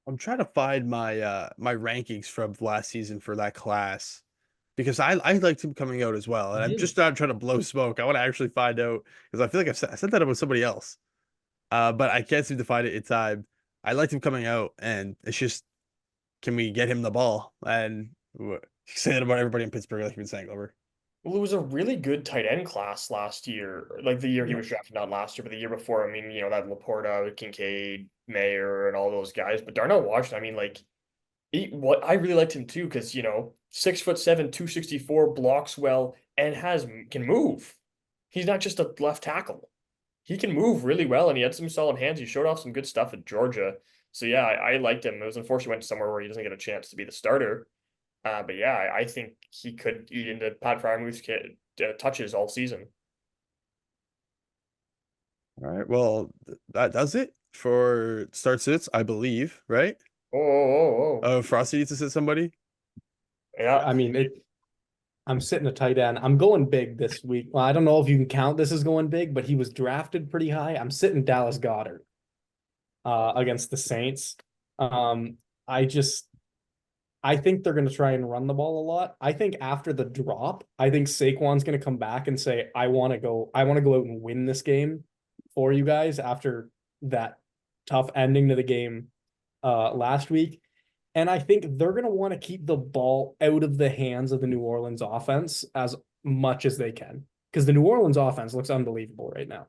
I'm trying to find my rankings from last season for that class because I liked him coming out as well, and I'm just not trying to blow smoke. I want to actually find out because I feel like I said that about somebody else, but I can't seem to find it in time. I liked him coming out, and it's just can we get him the ball? And say that about everybody in Pittsburgh, like you've been saying, over. Well, it was a really good tight end class last year. Like the year he Yeah. was drafted, not last year, but the year before. I mean, that Laporta, Kincaid, Mayer, and all those guys. But Darnell Washington, I mean, like, what I really liked him too, because 6'7", 264, blocks well, and can move. He's not just a left tackle. He can move really well, and he had some solid hands. He showed off some good stuff at Georgia. So yeah, I liked him. It was unfortunate he went somewhere where he doesn't get a chance to be the starter. But yeah, I think he could eat into Pat Fryermuth's touches all season. All right, well that does it for start sits, I believe, right? Oh, oh, oh, Oh, Frosty needs to sit somebody. oh. Yeah. I mean, I'm sitting a tight end. I'm going big this week. Well, I don't know if you can count this as going big, but he was drafted pretty high. I'm sitting Dallas Goedert against the Saints. Um, I just I think they're going to try and run the ball a lot. I think after the drop, I think Saquon's going to come back and say, I want to go out and win this game for you guys after that tough ending to the game last week. And I think they're going to want to keep the ball out of the hands of the New Orleans offense as much as they can, because the New Orleans offense looks unbelievable right now.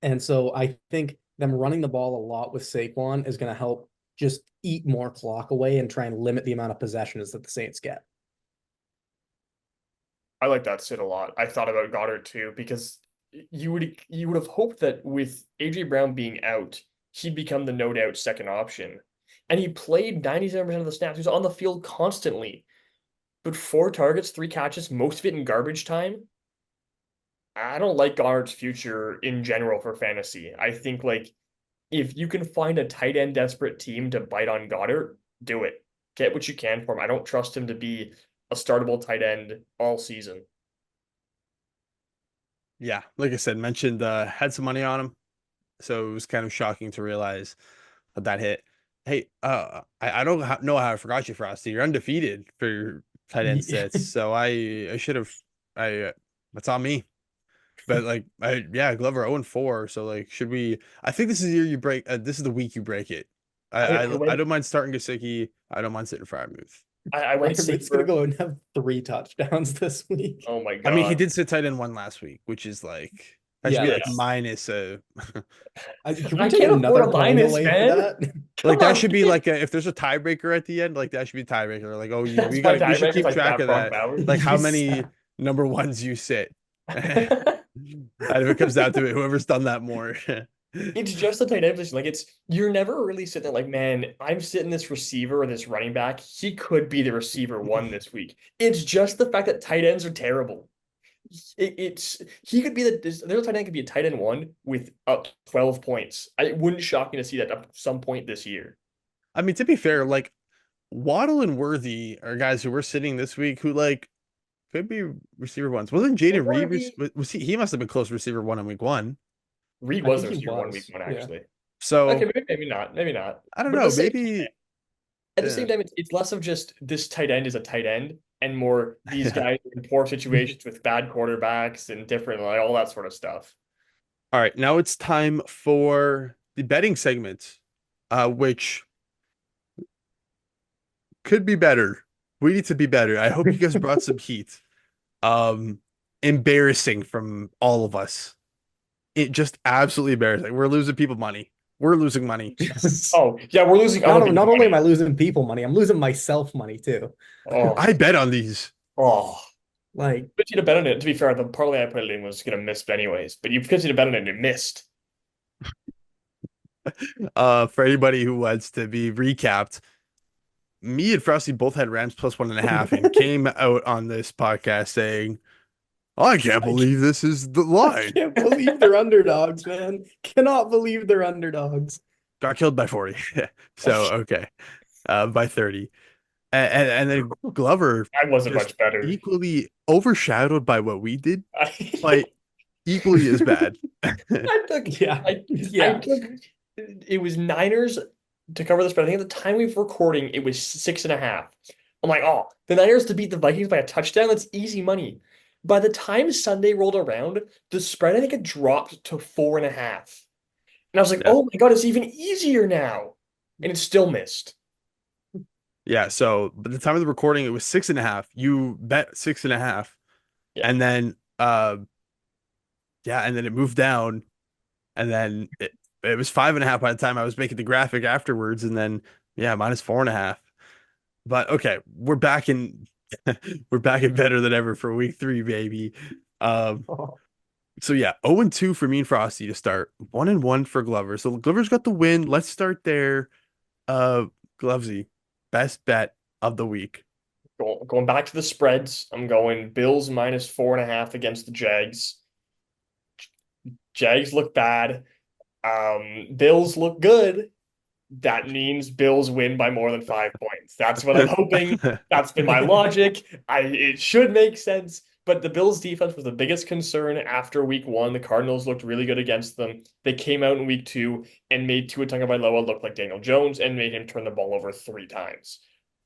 And so I think them running the ball a lot with Saquon is going to help just eat more clock away and try and limit the amount of possessions that the Saints get. I like that sit a lot. I thought about Goddard too, because you would have hoped that with AJ Brown being out, he'd become the no doubt second option. And he played 97% of the snaps. He was on the field constantly. But 4 targets, 3 catches, most of it in garbage time. I don't like Goddard's future in general for fantasy. I think, like, if you can find a tight end desperate team to bite on Goddard, do it. Get what you can for him. I don't trust him to be a startable tight end all season. Yeah, like I said, mentioned had some money on him, so it was kind of shocking to realize that hit. Hey, I don't know how I forgot you, Frosty. You're undefeated for your tight end sets, so I should have that's on me. But like yeah, Glover 0-4. So like, should we? I think this is the year you break. This is the week you break it. I, I I went don't mind starting Gesicki. I don't mind sitting Fryermuth. I went Fryermuth's going to safer. go and have 3 touchdowns this week. Oh my I mean, he God. did sit tight end one last week, which is like that should Yeah, be like Yes. minus a can we I take can't afford another a point minus, away for man. that? like Come that on, should we be can't. like if there's a tiebreaker at the end, like that should be tiebreaker. Like, oh, That's my we should tiebreaker. It's keep like track that of Brock that. Bowers. Like how Yes. many number ones you sit. And if it comes down to it, whoever's done that more. It's just the tight end position. Like, you're never really sitting there like, man, I'm sitting this receiver or this running back. He could be the receiver one this week. It's just the fact that tight ends are terrible. It's he could be their tight end could be a tight end one with up 12 points. It wouldn't shock me to see that at some point this year. I mean, to be fair, like Waddle and Worthy are guys who were sitting this week who like could be receiver ones. Wasn't Jaden Reed Worthy, was he? He must have been close receiver one in week one. Reed I was think the he receiver one week was. one Yeah. actually. Okay, So maybe not, maybe not. I don't But know. Maybe at the uh, same time, it's less of just this tight end is a tight end and more these yeah. guys are in poor situations with bad quarterbacks and different like all that sort of stuff. All right, now it's time for the betting segment, which could be better. We need to be better. I hope you guys brought some heat. Um, Embarrassing from all of us. It just absolutely embarrassing. We're losing people money. We're losing money. Just Oh, yeah, we're losing other people's not only am money. I losing people money, I'm losing myself money too. Oh, I bet on these. oh. Like, But you to bet on it. To be fair, the parlay I put it in was gonna miss anyways. But you could to bet on it and it missed. For anybody who wants to be recapped, me and Frosty both had Rams plus 1.5 and came out on this podcast saying, I can't I, can't- believe this is the I line. can't believe they're underdogs, man. Cannot believe they're underdogs. Got killed by 40. So, okay. By 30. And then Glover I wasn't just much better. equally overshadowed by what we did, I, but equally as bad. I took Yeah. I Yeah. took it was Niners to cover the spread. I think at the time we were recording, it was 6.5. I'm like, oh, the Niners to beat the Vikings by a touchdown, that's easy money. By the time Sunday rolled around, the spread I think it dropped to 4.5. And I was like, Yeah. oh my God, it's even easier now. And it still missed. Yeah. So by the time of the recording, it was 6.5. You bet 6.5. Yeah. And then yeah, and then it moved down. And then it was 5.5 by the time I was making the graphic afterwards. And then yeah, minus 4.5. But okay, we're back in we're back in better than ever for week three, baby. Um, Oh. so yeah, 0-2 for me and Frosty to start. 1-1 for Glover. So Glover's got the win. Let's start there. Uh Glovesy, best bet of the week. Going back to the spreads, I'm going Bills minus 4.5 against the Jags. Jags look bad. Bills look good. That means Bills win by more than 5 points. That's what I'm hoping. That's been my logic. It should make sense. But the Bills defense was the biggest concern after week one. The Cardinals looked really good against them. They came out in week two and made Tua Tagovailoa look like Daniel Jones and made him turn the ball over 3 times.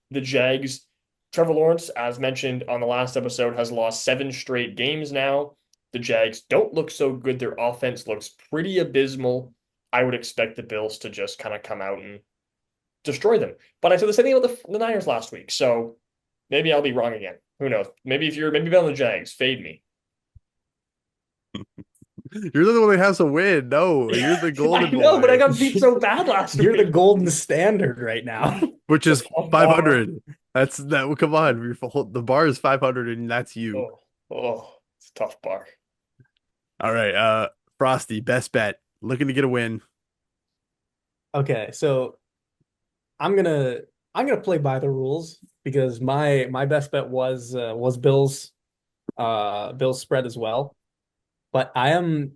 The Jags, Trevor Lawrence, as mentioned on the last episode, has lost 7 straight games now. The Jags don't look so good. Their offense looks pretty abysmal. I would expect the Bills to just kind of come out and destroy them. But I said the same thing about the Niners last week, so maybe I'll be wrong again. Who knows? Maybe bet on the Jags, fade me. You're the one that has to win. No, you're the I golden know, but I boy, got beat so bad last You're the week. golden standard right now. which That's is a bar. 500. That's that. Well, come on, the bar is 500, and that's you. Oh, oh, it's a tough bar. All right, Frosty, best bet. Looking to get a win. Okay, so I'm gonna I'm gonna play by the rules because my best bet was Bills spread as well. But I'm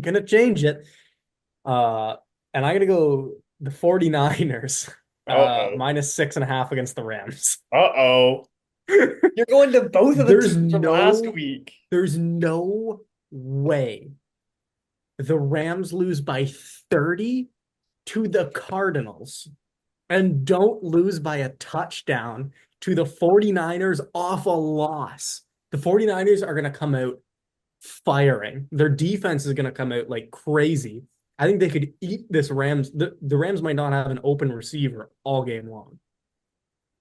gonna change it. Uh and I'm gonna go the 49ers Uh-oh. minus 6.5 against the Rams. Uh-oh. You're going to both of the There's teams from last no week. there's no way the Rams lose by 30 to the Cardinals and don't lose by a touchdown to the 49ers off a loss. The 49ers are going to come out firing. Their defense is going to come out like crazy. I think they could eat this Rams. The Rams might not have an open receiver all game long.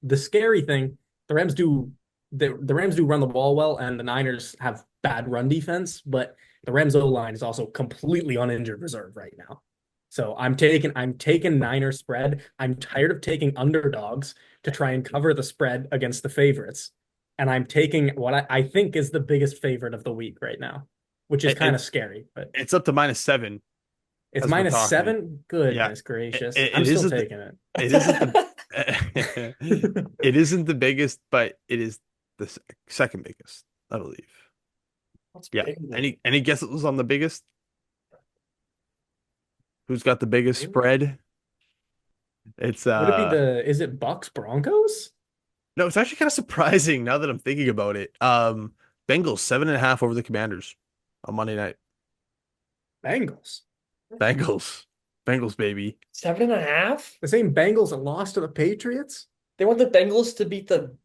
The scary thing, the Rams do run the ball well, and the Niners have bad run defense, but the Rams O line is also completely on injured reserve right now. So I'm taking Niners spread. I'm tired of taking underdogs to try and cover the spread against the favorites. And I'm taking what I think is the biggest favorite of the week right now, which is It, kind of it's scary, but it's up to -7 it's as we're minus talking. seven. Yeah, Goodness it, gracious. it, I'm it still isn't. taking it. It isn't the. It isn't the biggest, but it is the second biggest, I believe. What's Yeah. bigger than Any guesses on the biggest? Who's got the biggest Really? spread? It's Would it be is it Bucks Broncos? no, it's actually kind of surprising now that I'm thinking about it. Bengals 7.5 over the Commanders on Monday night. Bengals. Bengals. Bengals, baby. 7.5? The same Bengals that lost to the Patriots? They want the Bengals to beat the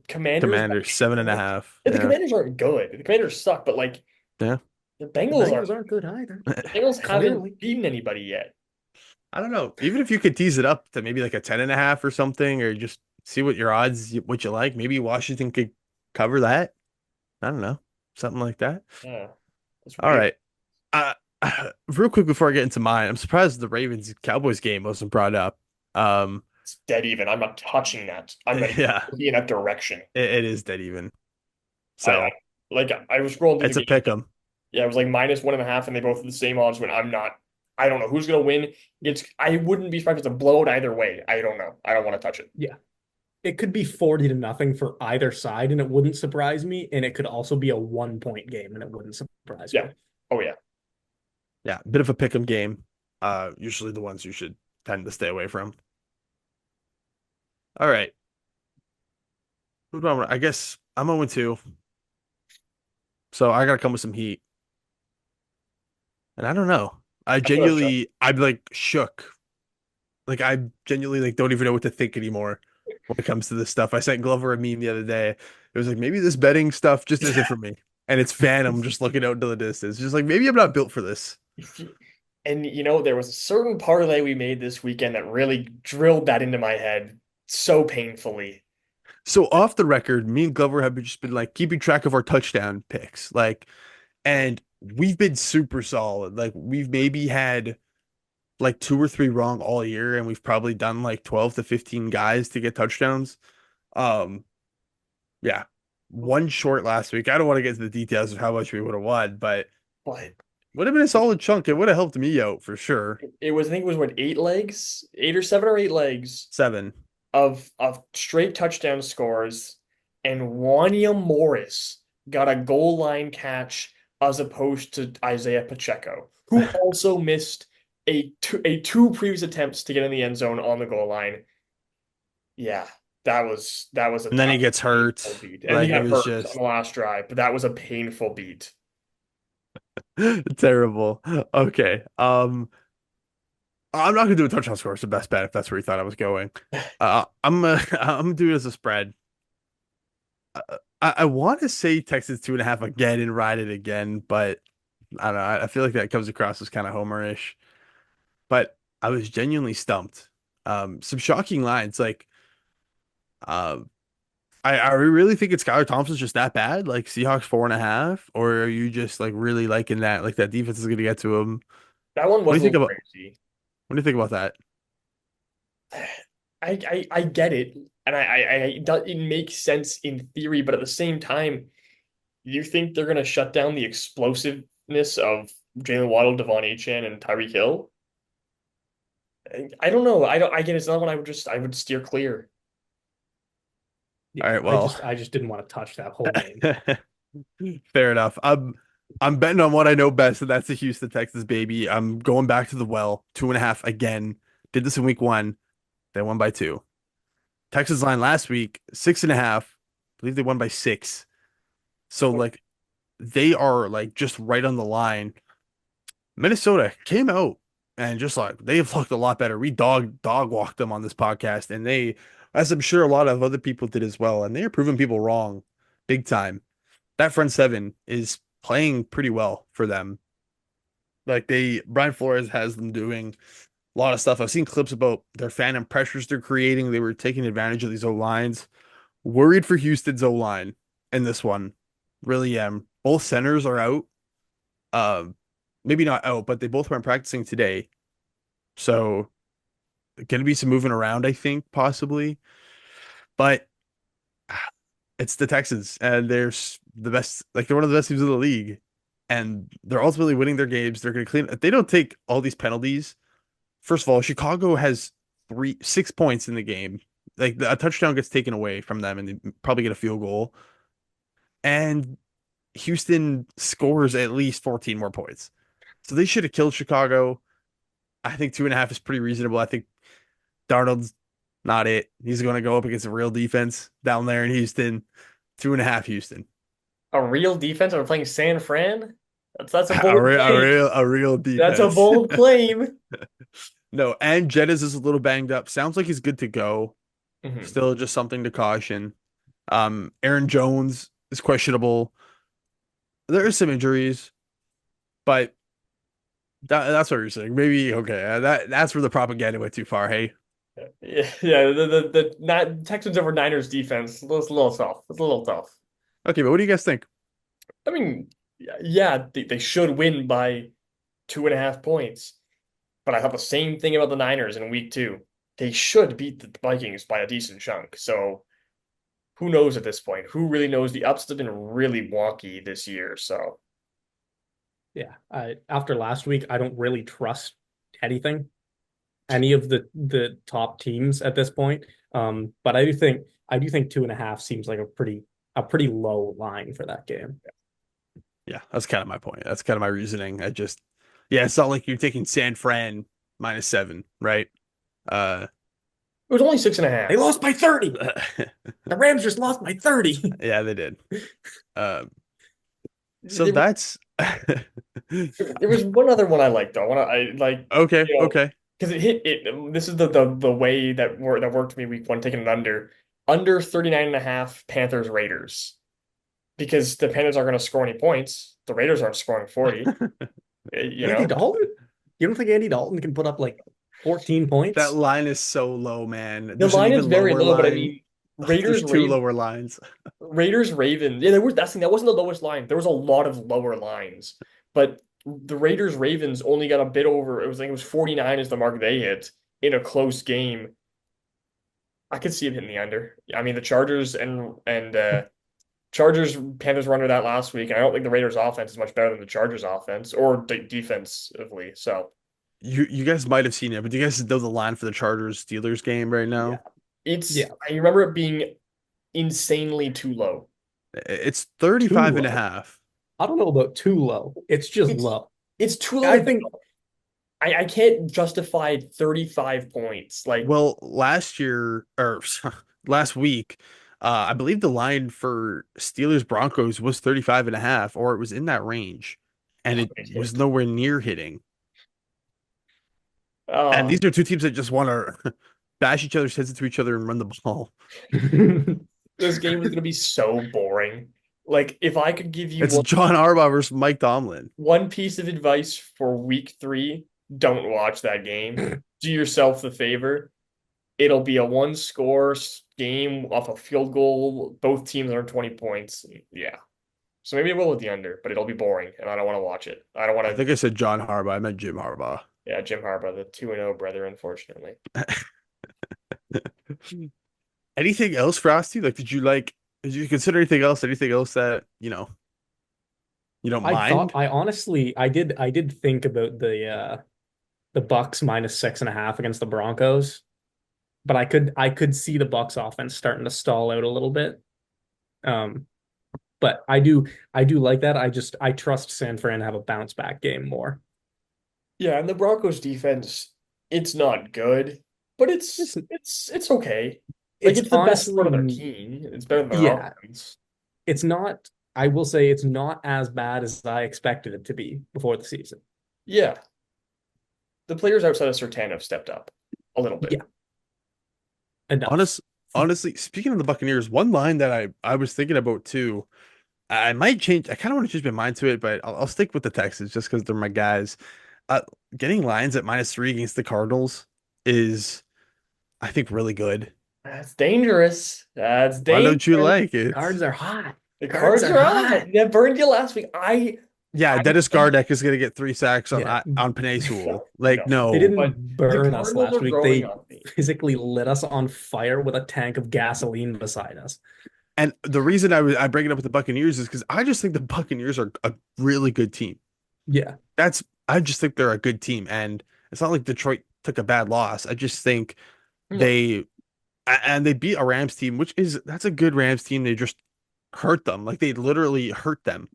Commanders by Commanders, seven and a short. half. Yeah, the Yeah. Commanders aren't good. The Commanders suck, but like Yeah. the The Bengals aren't. Bengals aren't good either. The Bengals Clearly. haven't beaten anybody yet. I don't know. Even if you could tease it up to maybe like a 10.5 or something, or just see what your odds, what you like. Maybe Washington could cover that. I don't know. Something like that. Yeah, that's All weird. right. Uh, real quick before I get into mine, I'm surprised the Ravens Cowboys game wasn't brought up. Um, It's dead even. I'm not touching that. I'm not even yeah, looking in that direction. it is dead even. I So like I was scrolling through it's a the game. pick 'em. Yeah, it was like -1.5, and they both have the same odds. When I'm not, I don't know who's gonna win. I wouldn't be surprised if it's a blowout either way. I don't know. I don't want to touch it. Yeah. It could be 40 to nothing for either side, and it wouldn't surprise me. And it could also be a 1 point game, and it wouldn't surprise Yeah. me. Oh yeah. Yeah, bit of a pick 'em game. Usually the ones you should tend to stay away from. All right. I guess I'm 0-2, so I gotta come with some heat. And I don't know. That's what I I'm like shook. Like I genuinely like don't even know what to think anymore when it comes to this stuff. I sent Glover a meme the other day. It was like maybe this betting stuff just isn't for me. And it's Phantom just looking out into the distance. Just like maybe I'm not built for this. And there was a certain parlay we made this weekend that really drilled that into my head so painfully. So off the record, me and Glover have just been like keeping track of our touchdown picks. Like, and we've been super solid. Like we've maybe had like two or three wrong all year, and we've probably done like 12 to 15 guys to get touchdowns. Um, yeah. One short last week. I don't want to get into the details of how much we would have won, but But would have been a solid chunk. It would have helped me out for sure. it was, I think it was what, 8 legs, 8 or 7 or 8 legs 7. of straight touchdown scores, and Wanya Morris got a goal line catch as opposed to Isaiah Pacheco, who also missed a two previous attempts to get in the end zone on the goal line. Yeah, that was And then he a gets hurt. painful beat, and he Like it got was hurt on just the last drive, but that was a painful beat. terrible. Okay. I'm not gonna do a touchdown score. It's the best bet if that's where you thought I was going. I'm gonna do it as a spread. I want to say Texas 2.5 again and ride it again, but I don't know. I feel like that comes across as kind of homerish. But I was genuinely stumped. Some shocking lines like um I really think it's Skylar Thompson's just that bad, like Seahawks 4.5, or are you just like really liking that? Like that defense is gonna get to him. That one What do was you a think little about crazy. what do you think about that? I get it, and it makes sense in theory, but at the same time, you think they're gonna shut down the explosiveness of Jalen Waddle, Devon Achane, and Tyreek Hill? I don't know. I don't. I get it's not one I would steer clear. Yeah, All right, well, I just didn't want to touch that whole game. fair enough. I'm betting on what I know best, and that's the Houston Texas baby. I'm going back to the well, 2.5 again. Did this in week 1. They won by 2. Texas line last week, 6.5. I believe they won by 6. So like they are like just right on the line. Minnesota came out and just like they've looked a lot better. We dog walked them on this podcast, and they, as I'm sure a lot of other people did as well, and they are proving people wrong big time. That front seven is playing pretty well for them. Like Brian Flores has them doing a lot of stuff. I've seen clips about their phantom pressures they're creating. They were taking advantage of these O lines. Worried for Houston's O line in this one. Really am. Both centers are out. Um, maybe not out, but they both weren't practicing today. So going to be some moving around, I think, possibly. But it's the Texans, and the best, like they're one of the best teams in the league, and they're ultimately winning their games. They're going to clean. If they don't take all these penalties, first of all, Chicago has 6 points in the game. Like a touchdown gets taken away from them, and they probably get a field goal. And Houston scores at least 14 more points. So they should have killed Chicago. I think 2.5 is pretty reasonable. I think Darnold's not it. He's going to go up against a real defense down there in Houston. 2.5 Houston. A real defense? We're playing San Fran? That's a A bold real, a claim. real, a real That's a defense. bold claim. No, and Jettis is a little banged up. Sounds like he's good to go. Mhm. Still just something to caution. Aaron Jones is questionable. There are some injuries, but that's what you're saying. Maybe okay. That's where the propaganda went too far. Hey, Yeah. The Texans over Niners defense. It's a little tough. It's a little tough. okay, but what do you guys think? I mean, yeah, they should win by 2.5 points. But I thought the same thing about the Niners in week two. They should beat the Vikings by a decent chunk. So who knows at this point? Who really knows? The ups have been really wonky this year. So Yeah, after last week, I don't really trust anything, any of the top teams at this point. But I do think 2.5 seems like a pretty low line for that game. Yeah, that's kind of my point. That's kind of my reasoning. Yeah, it's not like you're taking San Fran -7, right? Uh, it was only six and a They half. lost by 30. The Rams just lost by 30. yeah, they did. Um, so There, that's there was one other one I liked though. One I like, okay, okay. because it hit it. This is the way that worked for me week one, taking an under 39 and a half Panthers Raiders because the Panthers aren't going to score any points. The Raiders aren't scoring 40. You Andy know, Dalton? You don't think Andy Dalton can put up like 14 That points? line is so low, man. the There's an line is even very lower low, but I line. mean, Raiders There's two Ravens. lower lines. Raiders Ravens. Yeah, that's the thing. That wasn't the lowest line. There was a lot of lower lines, but the Raiders Ravens only got a bit over. It was like it was 49 is the mark they hit in a close game. I could see it hitting the under. I mean, the Chargers and Chargers Panthers were under that last week, and I don't think the Raiders offense is much better than the Chargers offense or defensively. So You guys might have seen it, but do you guys know the line for the Chargers Steelers game right Yeah. now? it's Yeah. I remember it being insanely too low. It's Too 35 and a low. half. I don't know about too low. It's just It's low. it's too I low. think I can't justify 35 points. Like, Well, last year or last week, I believe the line for Steelers Broncos was 35 and a half, or it was in that range, and oh, it it was hit. nowhere near hitting. And Oh, these are two teams that just want to bash each other's heads into each other and run the ball. this game is gonna be so boring. Like, if I could give you It's John Harbaugh versus Mike Tomlin. one piece of advice for week three, don't watch that game. Do yourself the favor. It'll be a one score game off a field goal. Both teams are 20 points. Yeah. So maybe it will with the under, but it'll be boring, and I don't want to watch it. I don't want I to. think I said John Harbaugh. I meant Jim Harbaugh. Yeah, Jim Harbaugh, the 2-0 brother, unfortunately. Anything else, Frosty? Like, did you consider anything else? Anything else that, you don't mind? I did think about the Bucks -6.5 against the Broncos, but I could see the Bucks offense starting to stall out a little bit. Um, but I do like that. I trust San Fran to have a bounce back game more. Yeah, and the Broncos defense, it's not good, but it's It's it's it's okay. Like it's it's the best part of their honestly, team. It's better than their yeah, offense. it's not, I will say it's not as bad as I expected it to be before the season. Yeah. The players outside of Sertan have stepped up a little bit. Yeah, enough. Honest, honestly, speaking of the Buccaneers, one line that I was thinking about too, I might change. I kind of want to change my mind to it, but I'll stick with the Texans just because they're my guys. Uh, Getting lines at -3 against the Cardinals is, I think, really good. That's dangerous. That's Why don't you dangerous. like it? Cards are hot. The Cards cards are are on. hot. That burned you last week. Yeah, I Dennis think Gardeck is gonna get 3 sacks on Yeah, Penei Sewell. no. Like, they no. didn't But the burn us Cardinals last are week. growing They on me. physically lit us on fire with a tank of gasoline beside us. And the reason I bring it up with the Buccaneers is because I just think the Buccaneers are a really good team. Yeah. I just think they're a good team, and it's not like Detroit took a bad loss. I just think No. they and they beat a Rams team, that's a good Rams team. They just hurt them, like they literally hurt them.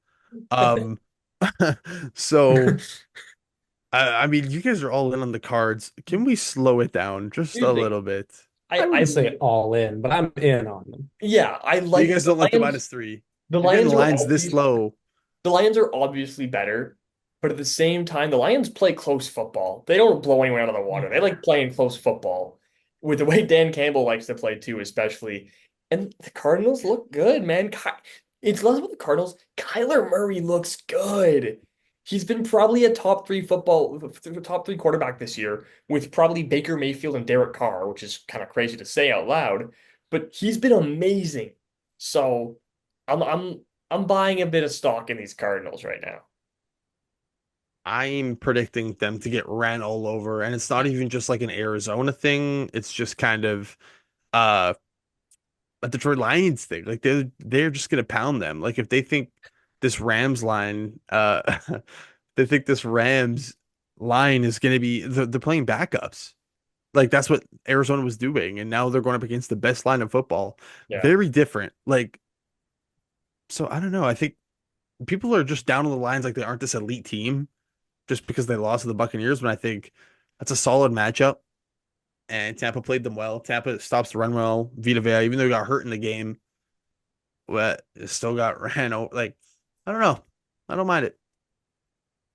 Um, so I mean, you guys are all in on the cards. Can we slow it down just Here's a the thing. little bit? I I wouldn't say all in, but I'm in on them. yeah, I So you like guys the don't like the Lions. -3. The You're getting the Lions are lines this obvious. low. The Lions are obviously better, but at the same time, the Lions play close football. They don't blow anyone out of the water. They like playing close football with the way Dan Campbell likes to play too, especially. And the Cardinals look good, man. It's less about the Cardinals. Kyler Murray looks good. He's been probably a top three quarterback this year with probably Baker Mayfield and Derek Carr, which is kind of crazy to say out loud, but he's been amazing. So I'm buying a bit of stock in these Cardinals right now. I'm predicting them to get ran all over, and it's not even just like an Arizona thing. It's just kind of uh a Detroit Lions thing. Like they're just gonna pound them. Like if they think this Rams line, they think this Rams line is gonna be they're playing backups. Like that's what Arizona was doing, and now they're going up against the best line of football. Yeah. Very different. Like so, I don't know. I think people are just down on the lines like they aren't this elite team just because they lost to the Buccaneers. But I think that's a solid matchup, and Tampa played them well. Tampa stops the run well. Vita Vea, even though he got hurt in the game, but still got ran over. Like I don't know. I don't mind it.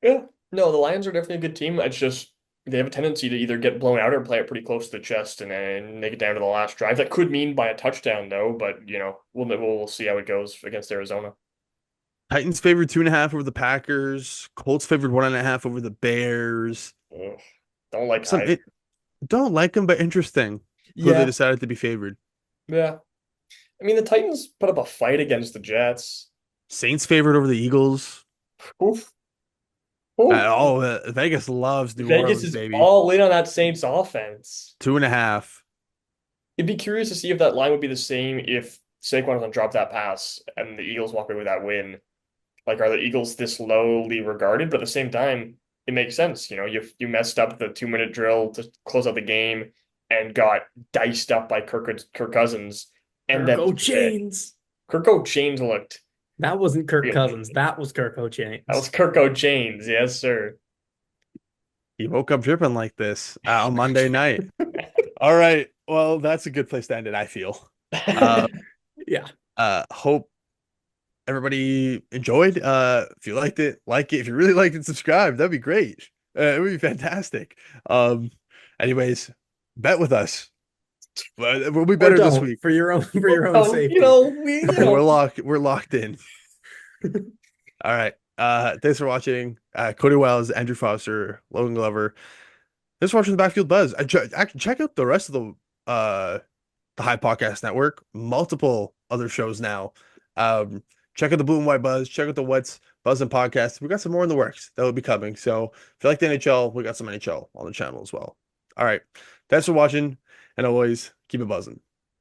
Yeah. No, the Lions are definitely a good team. It's just they have a tendency to either get blown out or play it pretty close to the chest and then make it down to the last drive. That could mean by a touchdown though, but we'll see how it goes against Arizona. Titans favored 2.5 over the Packers. Colts favored 1.5 over the Bears. Ugh, don't like Some I it don't like them, but interesting who they Yeah. decided to be favored. Yeah. I mean the Titans put up a fight against the Jets. Saints favored over the Eagles. Oof. Oof. Vegas loves New Vegas Orleans, is baby. all in on that Saints offense. 2.5. It'd be curious to see if that line would be the same if Saquon doesn't drop that pass and the Eagles walk away with that win. Like, are the Eagles this lowly regarded? But at the same time, it makes sense. You messed up the 2 minute drill to close out the game and got diced up by Kirk Cousins, and Kirk then O'Chains. Kirk O'Chains looked That wasn't Kirk really Cousins. amazing. That was Kirk That was O'Chains. Kirk O'Chains, yes, sir. He woke up dripping like this on Monday night. All right. Well, that's a good place to end it, I feel. Uh, Yeah. hope everybody enjoyed. If you liked it, like it. If you really liked it, subscribe. That'd be great. It would be fantastic. Um, anyways, bet with us. We'll be Or better this don't week. for your own safety. We're locked in. All right. Thanks for watching. Cody Wiles, Andrew Foster, Logan Glover. Thanks for watching the Backfield Buzz. Actually, check out the rest of the High Podcast Network. Multiple other shows now. Um, check out the Blue and White Buzz. Check out the What's Buzzing podcast. We got some more in the works that will be coming. So if you like the NHL, we got some NHL on the channel as well. All right. Thanks for watching, and always keep it buzzing.